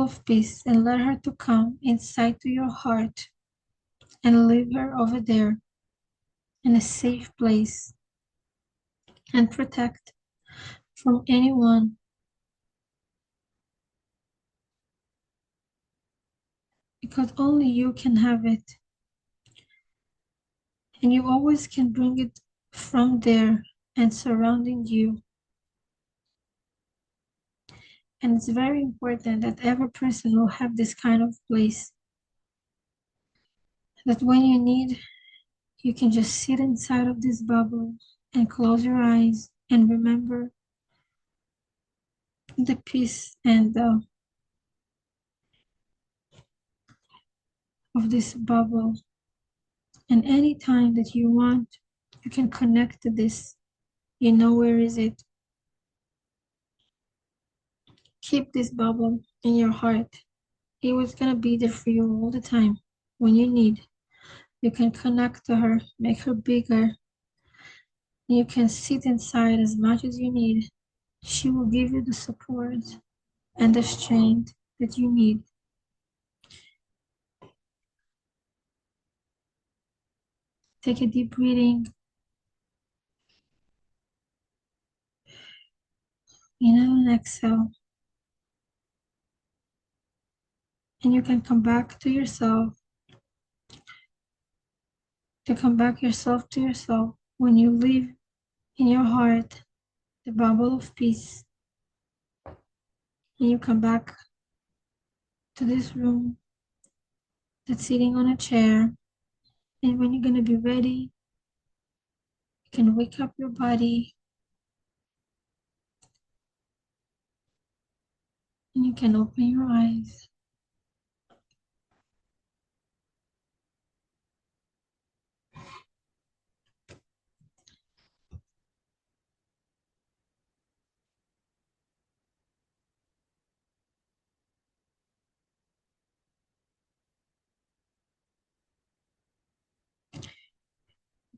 of peace, and let her to come inside to your heart and leave her over there in a safe place and protect from anyone, because only you can have it, and you always can bring it from there and surrounding you. And it's very important that every person will have this kind of place that when you need, you can just sit inside of this bubble and close your eyes and remember the peace and of this bubble. And any time that you want, you can connect to this. You know where is it. Keep this bubble in your heart. It was gonna be there for you all the time. When you need, you can connect to her, make her bigger. You can sit inside as much as you need. She will give you the support and the strength that you need. Take a deep breathing. Inhale and exhale. And you can come back to yourself. To come back yourself to yourself when you live in your heart the bubble of peace. And you come back to this room that's sitting on a chair. And when you're gonna be ready, you can wake up your body and you can open your eyes.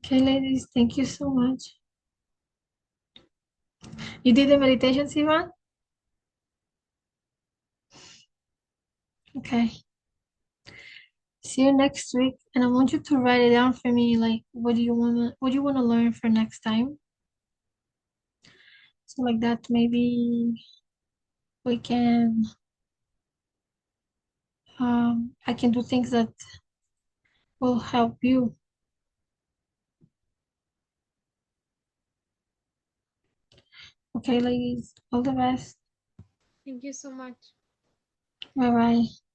Okay, ladies, thank you so much. You did the meditation, Sivan? Okay. See you next week, and I want you to write it down for me. Like, what do you wanna learn for next time? So like that, maybe we can. I can do things that will help you. Okay, ladies, all the best. Thank you so much. Bye bye.